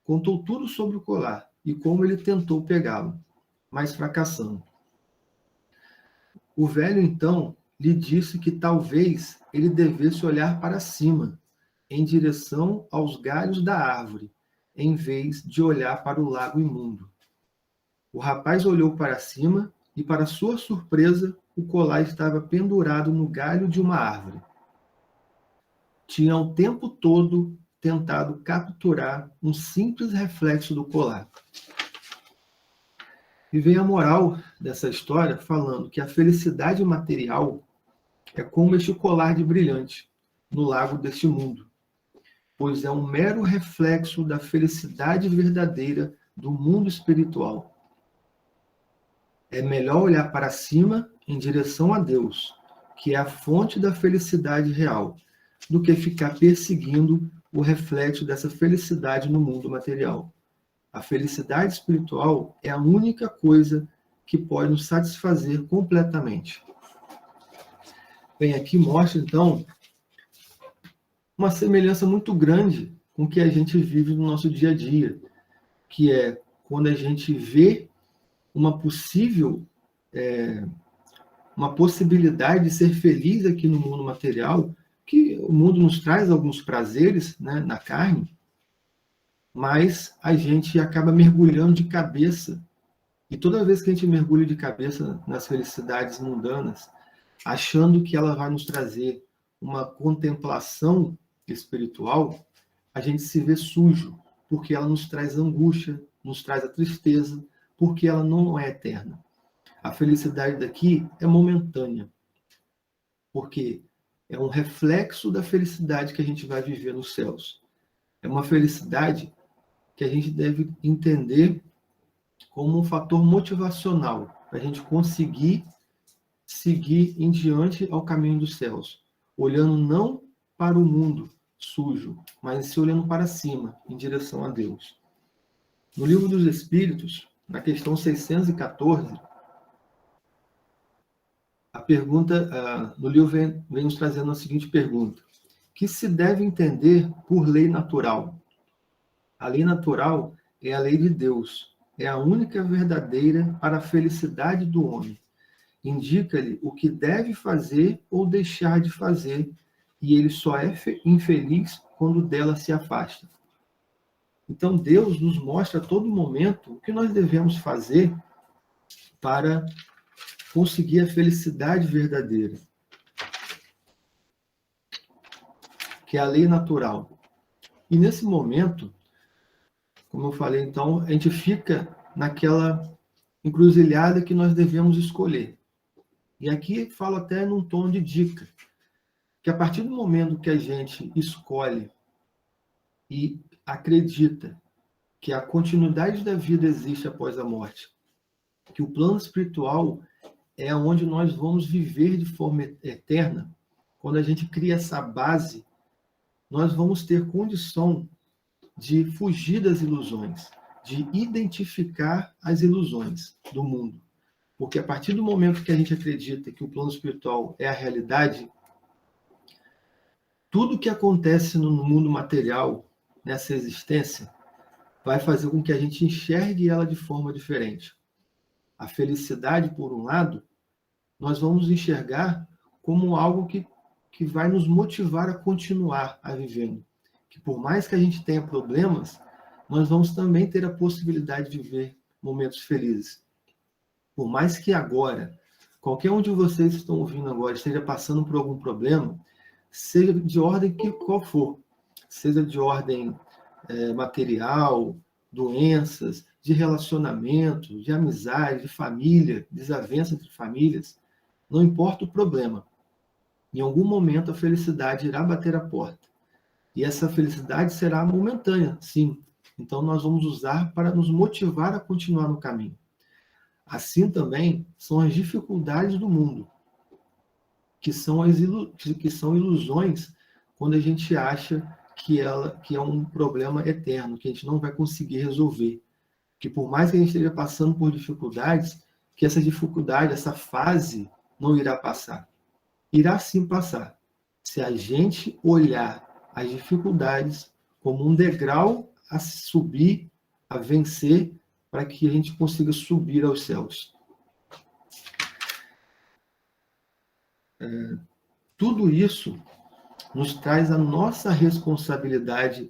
Contou tudo sobre o colar e como ele tentou pegá-lo, mas fracassando. O velho, então, lhe disse que talvez ele devesse olhar para cima, em direção aos galhos da árvore, em vez de olhar para o lago imundo. O rapaz olhou para cima e, para sua surpresa, o colar estava pendurado no galho de uma árvore. Tinha o tempo todo tentado capturar um simples reflexo do colar. E vem a moral dessa história falando que a felicidade material é como este colar de brilhante no lago deste mundo, pois é um mero reflexo da felicidade verdadeira do mundo espiritual. É melhor olhar para cima em direção a Deus, que é a fonte da felicidade real, do que ficar perseguindo o reflexo dessa felicidade no mundo material. A felicidade espiritual é a única coisa que pode nos satisfazer completamente. Bem, aqui mostra, então, uma semelhança muito grande com o que a gente vive no nosso dia a dia, que é quando a gente vê uma possibilidade de ser feliz aqui no mundo material, que o mundo nos traz alguns prazeres, né, na carne, mas a gente acaba mergulhando de cabeça. E toda vez que a gente mergulha de cabeça nas felicidades mundanas, achando que ela vai nos trazer uma contemplação espiritual, a gente se vê sujo, porque ela nos traz angústia, nos traz a tristeza, porque ela não é eterna. A felicidade daqui é momentânea, porque é um reflexo da felicidade que a gente vai viver nos céus. É uma felicidade que a gente deve entender como um fator motivacional para a gente conseguir seguir em diante ao caminho dos céus, olhando não para o mundo sujo, mas se olhando para cima, em direção a Deus. No Livro dos Espíritos, na questão 614, a pergunta no livro vem nos trazendo a seguinte pergunta: que se deve entender por lei natural? A lei natural é a lei de Deus, é a única verdadeira para a felicidade do homem. Indica-lhe o que deve fazer ou deixar de fazer, e ele só é infeliz quando dela se afasta. Então Deus nos mostra a todo momento o que nós devemos fazer para conseguir a felicidade verdadeira, que é a lei natural. E nesse momento, como eu falei, então, a gente fica naquela encruzilhada que nós devemos escolher. E aqui falo até num tom de dica, que a partir do momento que a gente escolhe e acredita que a continuidade da vida existe após a morte, que o plano espiritual é onde nós vamos viver de forma eterna, quando a gente cria essa base, nós vamos ter condição de fugir das ilusões, de identificar as ilusões do mundo. Porque a partir do momento que a gente acredita que o plano espiritual é a realidade, tudo que acontece no mundo material, nessa existência, vai fazer com que a gente enxergue ela de forma diferente. A felicidade, por um lado, nós vamos enxergar como algo que vai nos motivar a continuar a vivendo. Que por mais que a gente tenha problemas, nós vamos também ter a possibilidade de viver momentos felizes. Por mais que agora, qualquer um de vocês que estão ouvindo agora esteja passando por algum problema, seja de ordem qual for, seja de ordem material, doenças, de relacionamento, de amizade, de família, desavença entre famílias, não importa o problema. Em algum momento a felicidade irá bater a porta. E essa felicidade será momentânea, sim. Então nós vamos usar para nos motivar a continuar no caminho. Assim também são as dificuldades do mundo, que são ilusões quando a gente acha que é um problema eterno, que a gente não vai conseguir resolver. Que por mais que a gente esteja passando por dificuldades, que essa dificuldade, essa fase, não irá passar. Irá sim passar, se a gente olhar as dificuldades como um degrau a subir, a vencer, para que a gente consiga subir aos céus. Tudo isso nos traz a nossa responsabilidade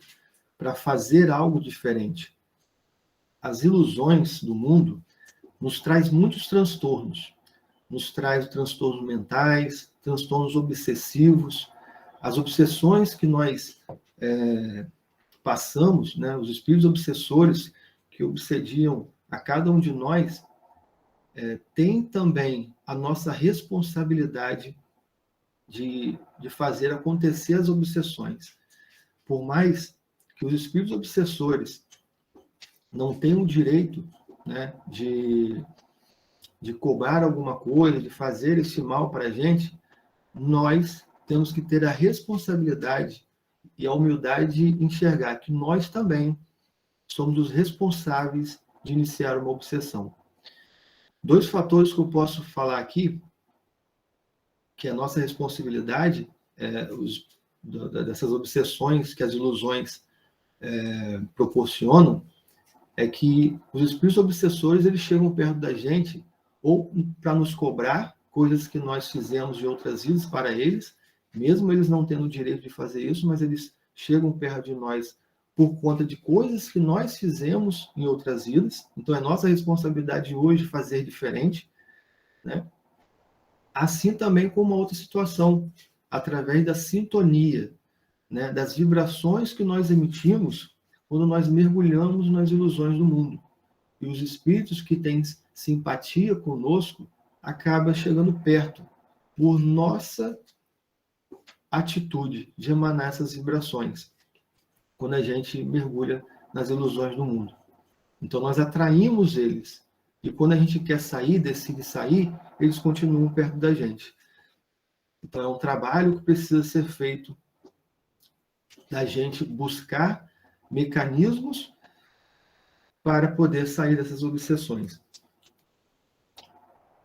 para fazer algo diferente. As ilusões do mundo nos traz muitos transtornos. Nos traz transtornos mentais, transtornos obsessivos, as obsessões que nós passamos, né, os espíritos obsessores que obsediam a cada um de nós, tem também a nossa responsabilidade de fazer acontecer as obsessões. Por mais que os espíritos obsessores não tenham o direito, né, de cobrar alguma coisa, de fazer esse mal para a gente, nós temos que ter a responsabilidade e a humildade de enxergar que nós também somos os responsáveis de iniciar uma obsessão. Dois fatores que eu posso falar aqui, que é a nossa responsabilidade, dessas obsessões que as ilusões proporcionam, é que os espíritos obsessores, eles chegam perto da gente ou para nos cobrar coisas que nós fizemos de outras vidas para eles, mesmo eles não tendo o direito de fazer isso, mas eles chegam perto de nós por conta de coisas que nós fizemos em outras vidas. Então é nossa responsabilidade hoje fazer diferente, né? Assim também como uma outra situação, através da sintonia, né, das vibrações que nós emitimos quando nós mergulhamos nas ilusões do mundo. E os espíritos que têm simpatia conosco acabam chegando perto por nossa atitude de emanar essas vibrações, quando a gente mergulha nas ilusões do mundo. Então nós atraímos eles. E quando a gente quer sair, decide sair, eles continuam perto da gente. Então é um trabalho que precisa ser feito da gente buscar mecanismos para poder sair dessas obsessões.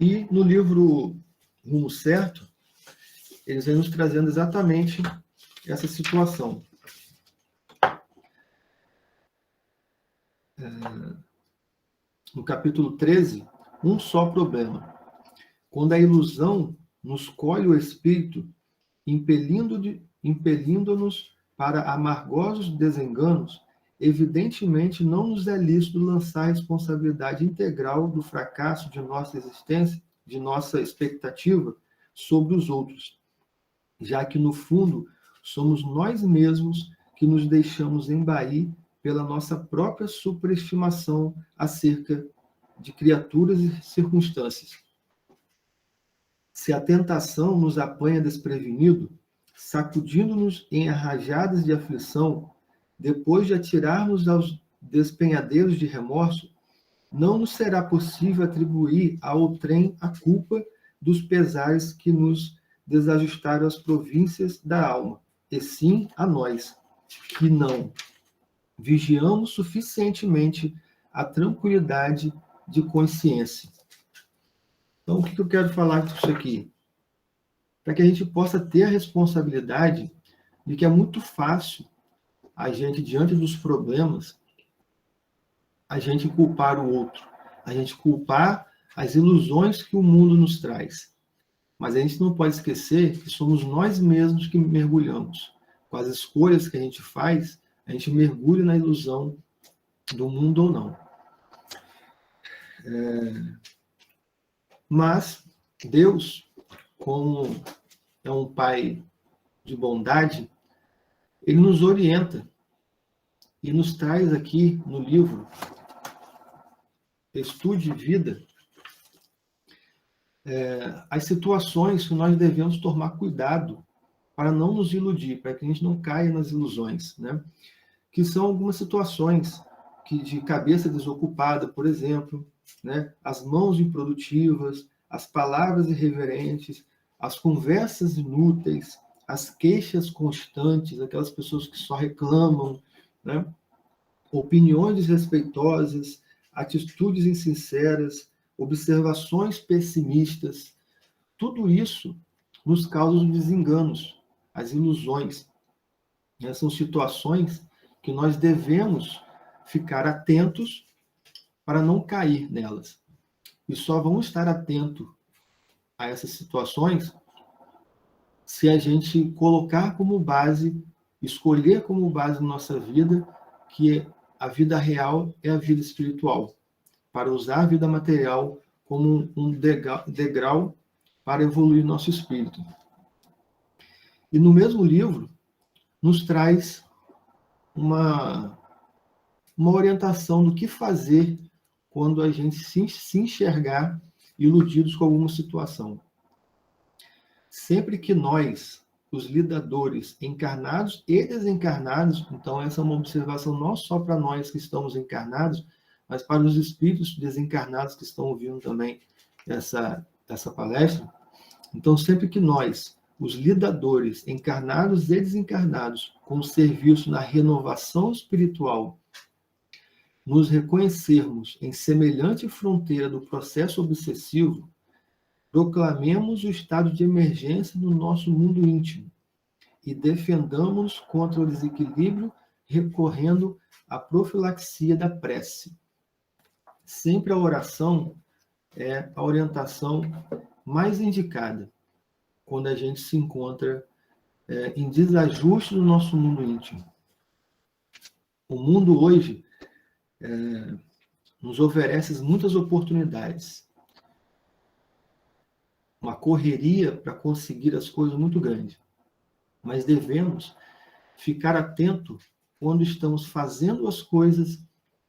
E no livro Rumo Certo, eles vêm nos trazendo exatamente essa situação. No capítulo 13, um só problema. Quando a ilusão nos colhe o espírito, impelindo-nos para amargosos desenganos, evidentemente não nos é lícito lançar a responsabilidade integral do fracasso de nossa existência, de nossa expectativa, sobre os outros, já que, no fundo, somos nós mesmos que nos deixamos embair pela nossa própria superestimação acerca de criaturas e circunstâncias. Se a tentação nos apanha desprevenido, sacudindo-nos em rajadas de aflição, depois de atirarmos aos despenhadeiros de remorso, não nos será possível atribuir ao trem a culpa dos pesares que nos desajustaram as províncias da alma, e sim a nós, que não vigiamos suficientemente a tranquilidade de consciência. Então, o que eu quero falar disso aqui? Para que a gente possa ter a responsabilidade de que é muito fácil a gente, diante dos problemas, a gente culpar o outro, a gente culpar as ilusões que o mundo nos traz. Mas a gente não pode esquecer que somos nós mesmos que mergulhamos. Com as escolhas que a gente faz, a gente mergulha na ilusão do mundo ou não. Mas Deus, como é um Pai de bondade, Ele nos orienta e nos traz aqui no livro Estude Vida as situações que nós devemos tomar cuidado para não nos iludir, para que a gente não caia nas ilusões, né? Que são algumas situações de cabeça desocupada, por exemplo, né? As mãos improdutivas, as palavras irreverentes, as conversas inúteis, as queixas constantes, aquelas pessoas que só reclamam, né? Opiniões desrespeitosas, atitudes insinceras, observações pessimistas. Tudo isso nos causa os desenganos, as ilusões. São situações que nós devemos ficar atentos para não cair nelas. E só vamos estar atentos a essas situações se a gente colocar como base, escolher como base na nossa vida, que a vida real é a vida espiritual, para usar a vida material como um degrau para evoluir nosso espírito. E no mesmo livro, nos traz uma orientação do que fazer quando a gente se enxergar iludidos com alguma situação. Sempre que nós, os lidadores encarnados e desencarnados, então essa é uma observação não só para nós que estamos encarnados, mas para os espíritos desencarnados que estão ouvindo também essa palestra. Então, sempre que nós, os lidadores encarnados e desencarnados, com o serviço na renovação espiritual, nos reconhecermos em semelhante fronteira do processo obsessivo, proclamemos o estado de emergência no nosso mundo íntimo e defendamos contra o desequilíbrio recorrendo à profilaxia da prece. Sempre a oração é a orientação mais indicada quando a gente se encontra em desajuste no nosso mundo íntimo. O mundo hoje nos oferece muitas oportunidades. Uma correria para conseguir as coisas muito grande. Mas devemos ficar atento quando estamos fazendo as coisas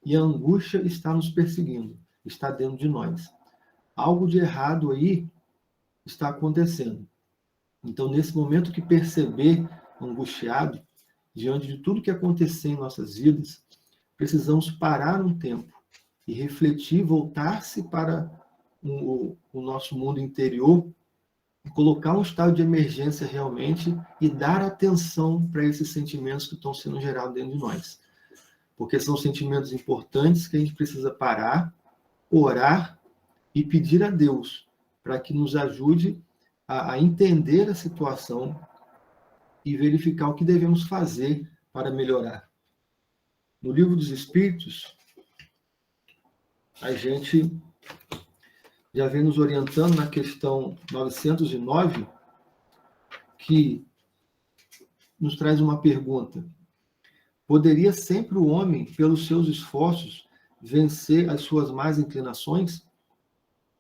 e a angústia está nos perseguindo, está dentro de nós. Algo de errado aí está acontecendo. Então, nesse momento que perceber angustiado, diante de tudo que acontecer em nossas vidas, precisamos parar um tempo e refletir, voltar-se para o nosso mundo interior, colocar um estado de emergência realmente e dar atenção para esses sentimentos que estão sendo gerados dentro de nós. Porque são sentimentos importantes que a gente precisa parar, orar e pedir a Deus para que nos ajude a entender a situação e verificar o que devemos fazer para melhorar. No Livro dos Espíritos, a gente já vem nos orientando na questão 909, que nos traz uma pergunta. Poderia sempre o homem, pelos seus esforços, vencer as suas más inclinações?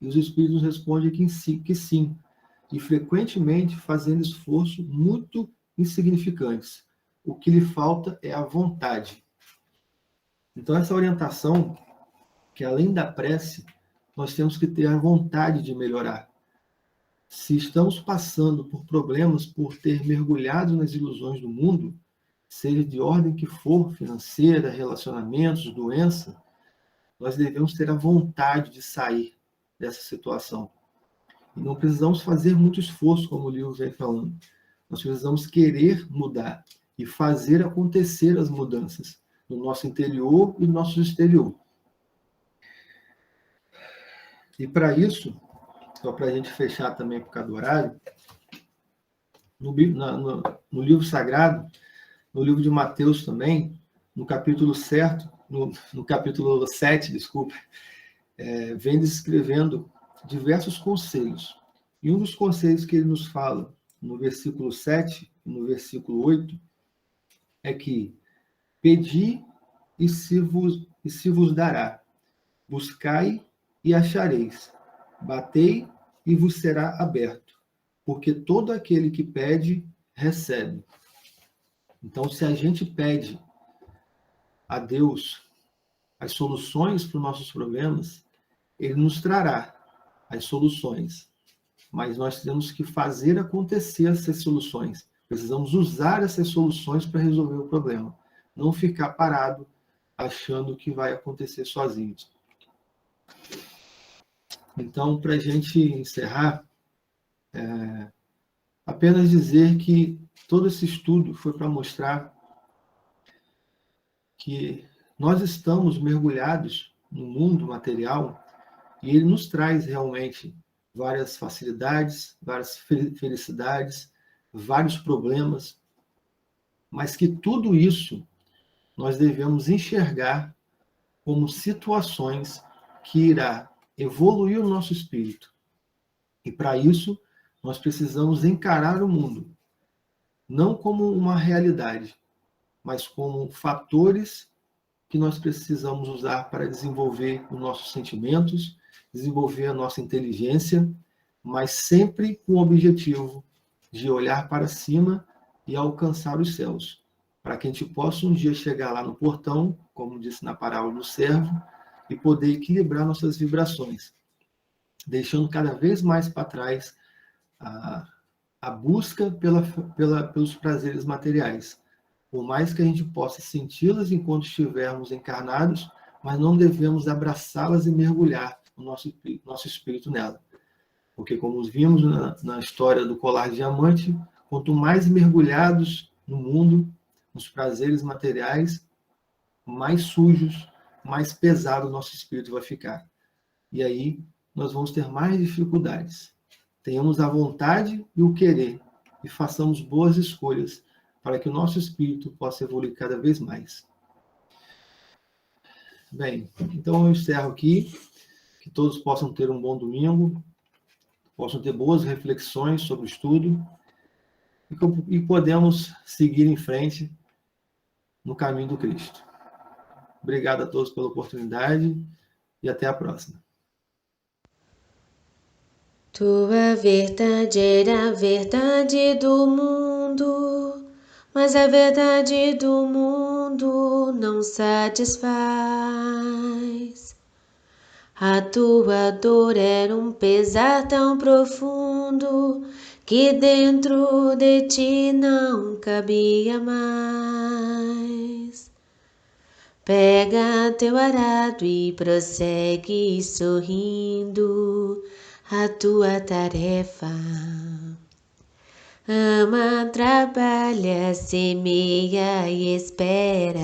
E os Espíritos respondem que sim, e frequentemente fazendo esforços muito insignificantes. O que lhe falta é a vontade. Então, essa orientação, que além da prece, nós temos que ter a vontade de melhorar. Se estamos passando por problemas por ter mergulhado nas ilusões do mundo, seja de ordem que for, financeira, relacionamentos, doença, nós devemos ter a vontade de sair dessa situação. E não precisamos fazer muito esforço, como o livro vem falando. Nós precisamos querer mudar e fazer acontecer as mudanças no nosso interior e no nosso exterior. E para isso, só para a gente fechar também por causa do horário, no livro sagrado, no livro de Mateus também, no capítulo 7, vem descrevendo diversos conselhos. E um dos conselhos que ele nos fala, no versículo 7 e no versículo 8, é que pedi e se vos dará, buscai e achareis, batei e vos será aberto, porque todo aquele que pede, recebe. Então, se a gente pede a Deus as soluções para os nossos problemas, Ele nos trará as soluções. Mas nós temos que fazer acontecer essas soluções. Precisamos usar essas soluções para resolver o problema. Não ficar parado achando que vai acontecer sozinhos. Então, para a gente encerrar, apenas dizer que todo esse estudo foi para mostrar que nós estamos mergulhados no mundo material e ele nos traz realmente várias facilidades, várias felicidades, vários problemas, mas que tudo isso nós devemos enxergar como situações que irá evoluir o nosso espírito. E para isso, nós precisamos encarar o mundo, não como uma realidade, mas como fatores que nós precisamos usar para desenvolver os nossos sentimentos, desenvolver a nossa inteligência, mas sempre com o objetivo de olhar para cima e alcançar os céus, para que a gente possa um dia chegar lá no portão, como disse na parábola do servo, e poder equilibrar nossas vibrações, deixando cada vez mais para trás a busca pelos prazeres materiais. Por mais que a gente possa senti-las enquanto estivermos encarnados, mas não devemos abraçá-las e mergulhar o nosso espírito nela. Porque, como vimos na história do colar de diamante, quanto mais mergulhados no mundo, nos prazeres materiais, mais sujos mais pesado o nosso espírito vai ficar. E aí nós vamos ter mais dificuldades. Tenhamos a vontade e o querer e façamos boas escolhas para que o nosso espírito possa evoluir cada vez mais. Bem, então eu encerro aqui. Que todos possam ter um bom domingo, possam ter boas reflexões sobre o estudo e podemos seguir em frente no caminho do Cristo. Obrigado a todos pela oportunidade e até a próxima. Tua verdade era a verdade do mundo, mas a verdade do mundo não satisfaz. A tua dor era um pesar tão profundo que dentro de ti não cabia mais. Pega teu arado e prossegue sorrindo a tua tarefa. Ama, trabalha, semeia e espera.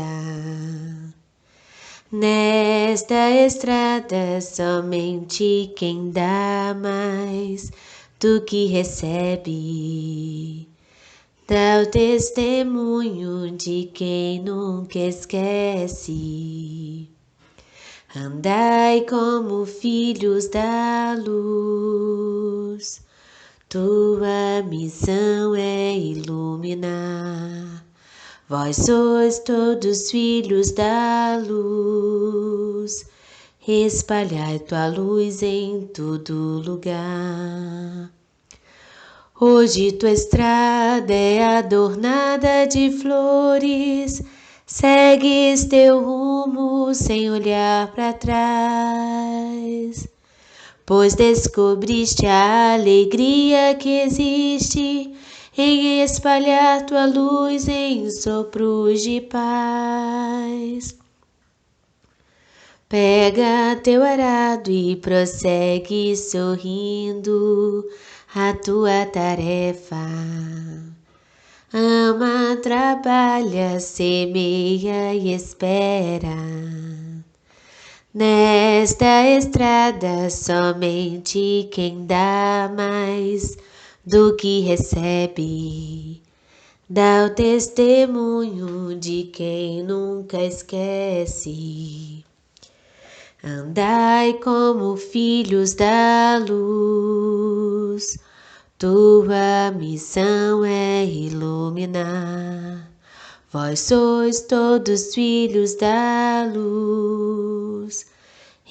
Nesta estrada somente quem dá mais do que recebe, dá o testemunho de quem nunca esquece. Andai como filhos da luz, tua missão é iluminar. Vós sois todos filhos da luz, espalhai tua luz em todo lugar. Hoje tua estrada é adornada de flores, segues teu rumo sem olhar para trás, pois descobriste a alegria que existe em espalhar tua luz em sopros de paz. Pega teu arado e prossegue sorrindo a tua tarefa. Ama, trabalha, semeia e espera. Nesta estrada somente quem dá mais do que recebe, dá o testemunho de quem nunca esquece. Andai como filhos da luz, tua missão é iluminar. Vós sois todos filhos da luz,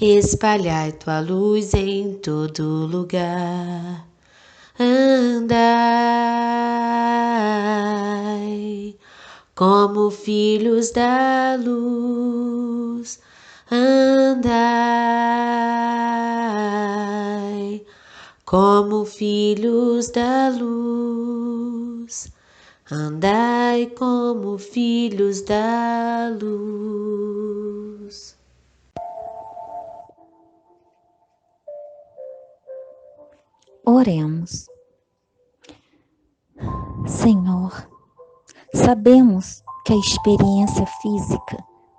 espalhai tua luz em todo lugar. Andai como filhos da luz, andai como filhos da luz, andai como filhos da luz. Oremos. Senhor, sabemos que a experiência física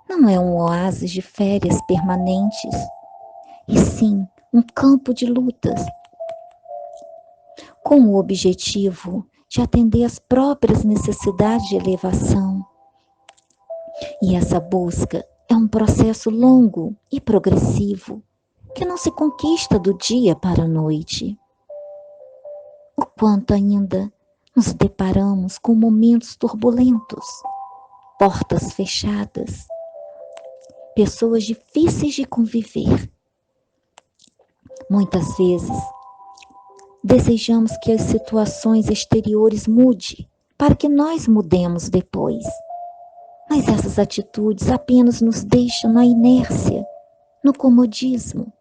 não é um oásis de férias permanentes, e sim um campo de lutas, com o objetivo de atender às próprias necessidades de elevação. E essa busca é um processo longo e progressivo, que não se conquista do dia para a noite. O quanto ainda nos deparamos com momentos turbulentos, portas fechadas, pessoas difíceis de conviver. Muitas vezes, desejamos que as situações exteriores mudem para que nós mudemos depois. Mas essas atitudes apenas nos deixam na inércia, no comodismo.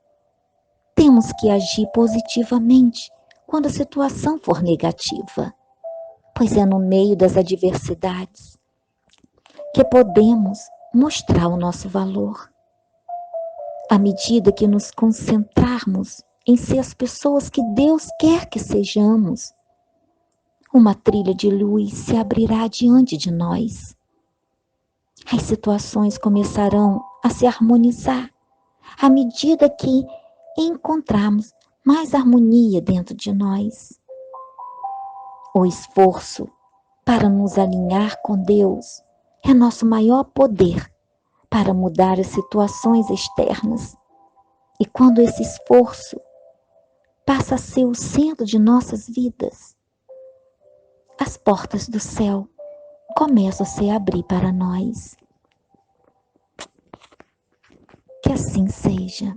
Temos que agir positivamente quando a situação for negativa, pois é no meio das adversidades que podemos mostrar o nosso valor. À medida que nos concentrarmos em ser as pessoas que Deus quer que sejamos, uma trilha de luz se abrirá diante de nós. As situações começarão a se harmonizar à medida que encontrarmos mais harmonia dentro de nós. O esforço para nos alinhar com Deus é nosso maior poder para mudar as situações externas. E quando esse esforço passa a ser o centro de nossas vidas, as portas do céu começam a se abrir para nós. Que assim seja.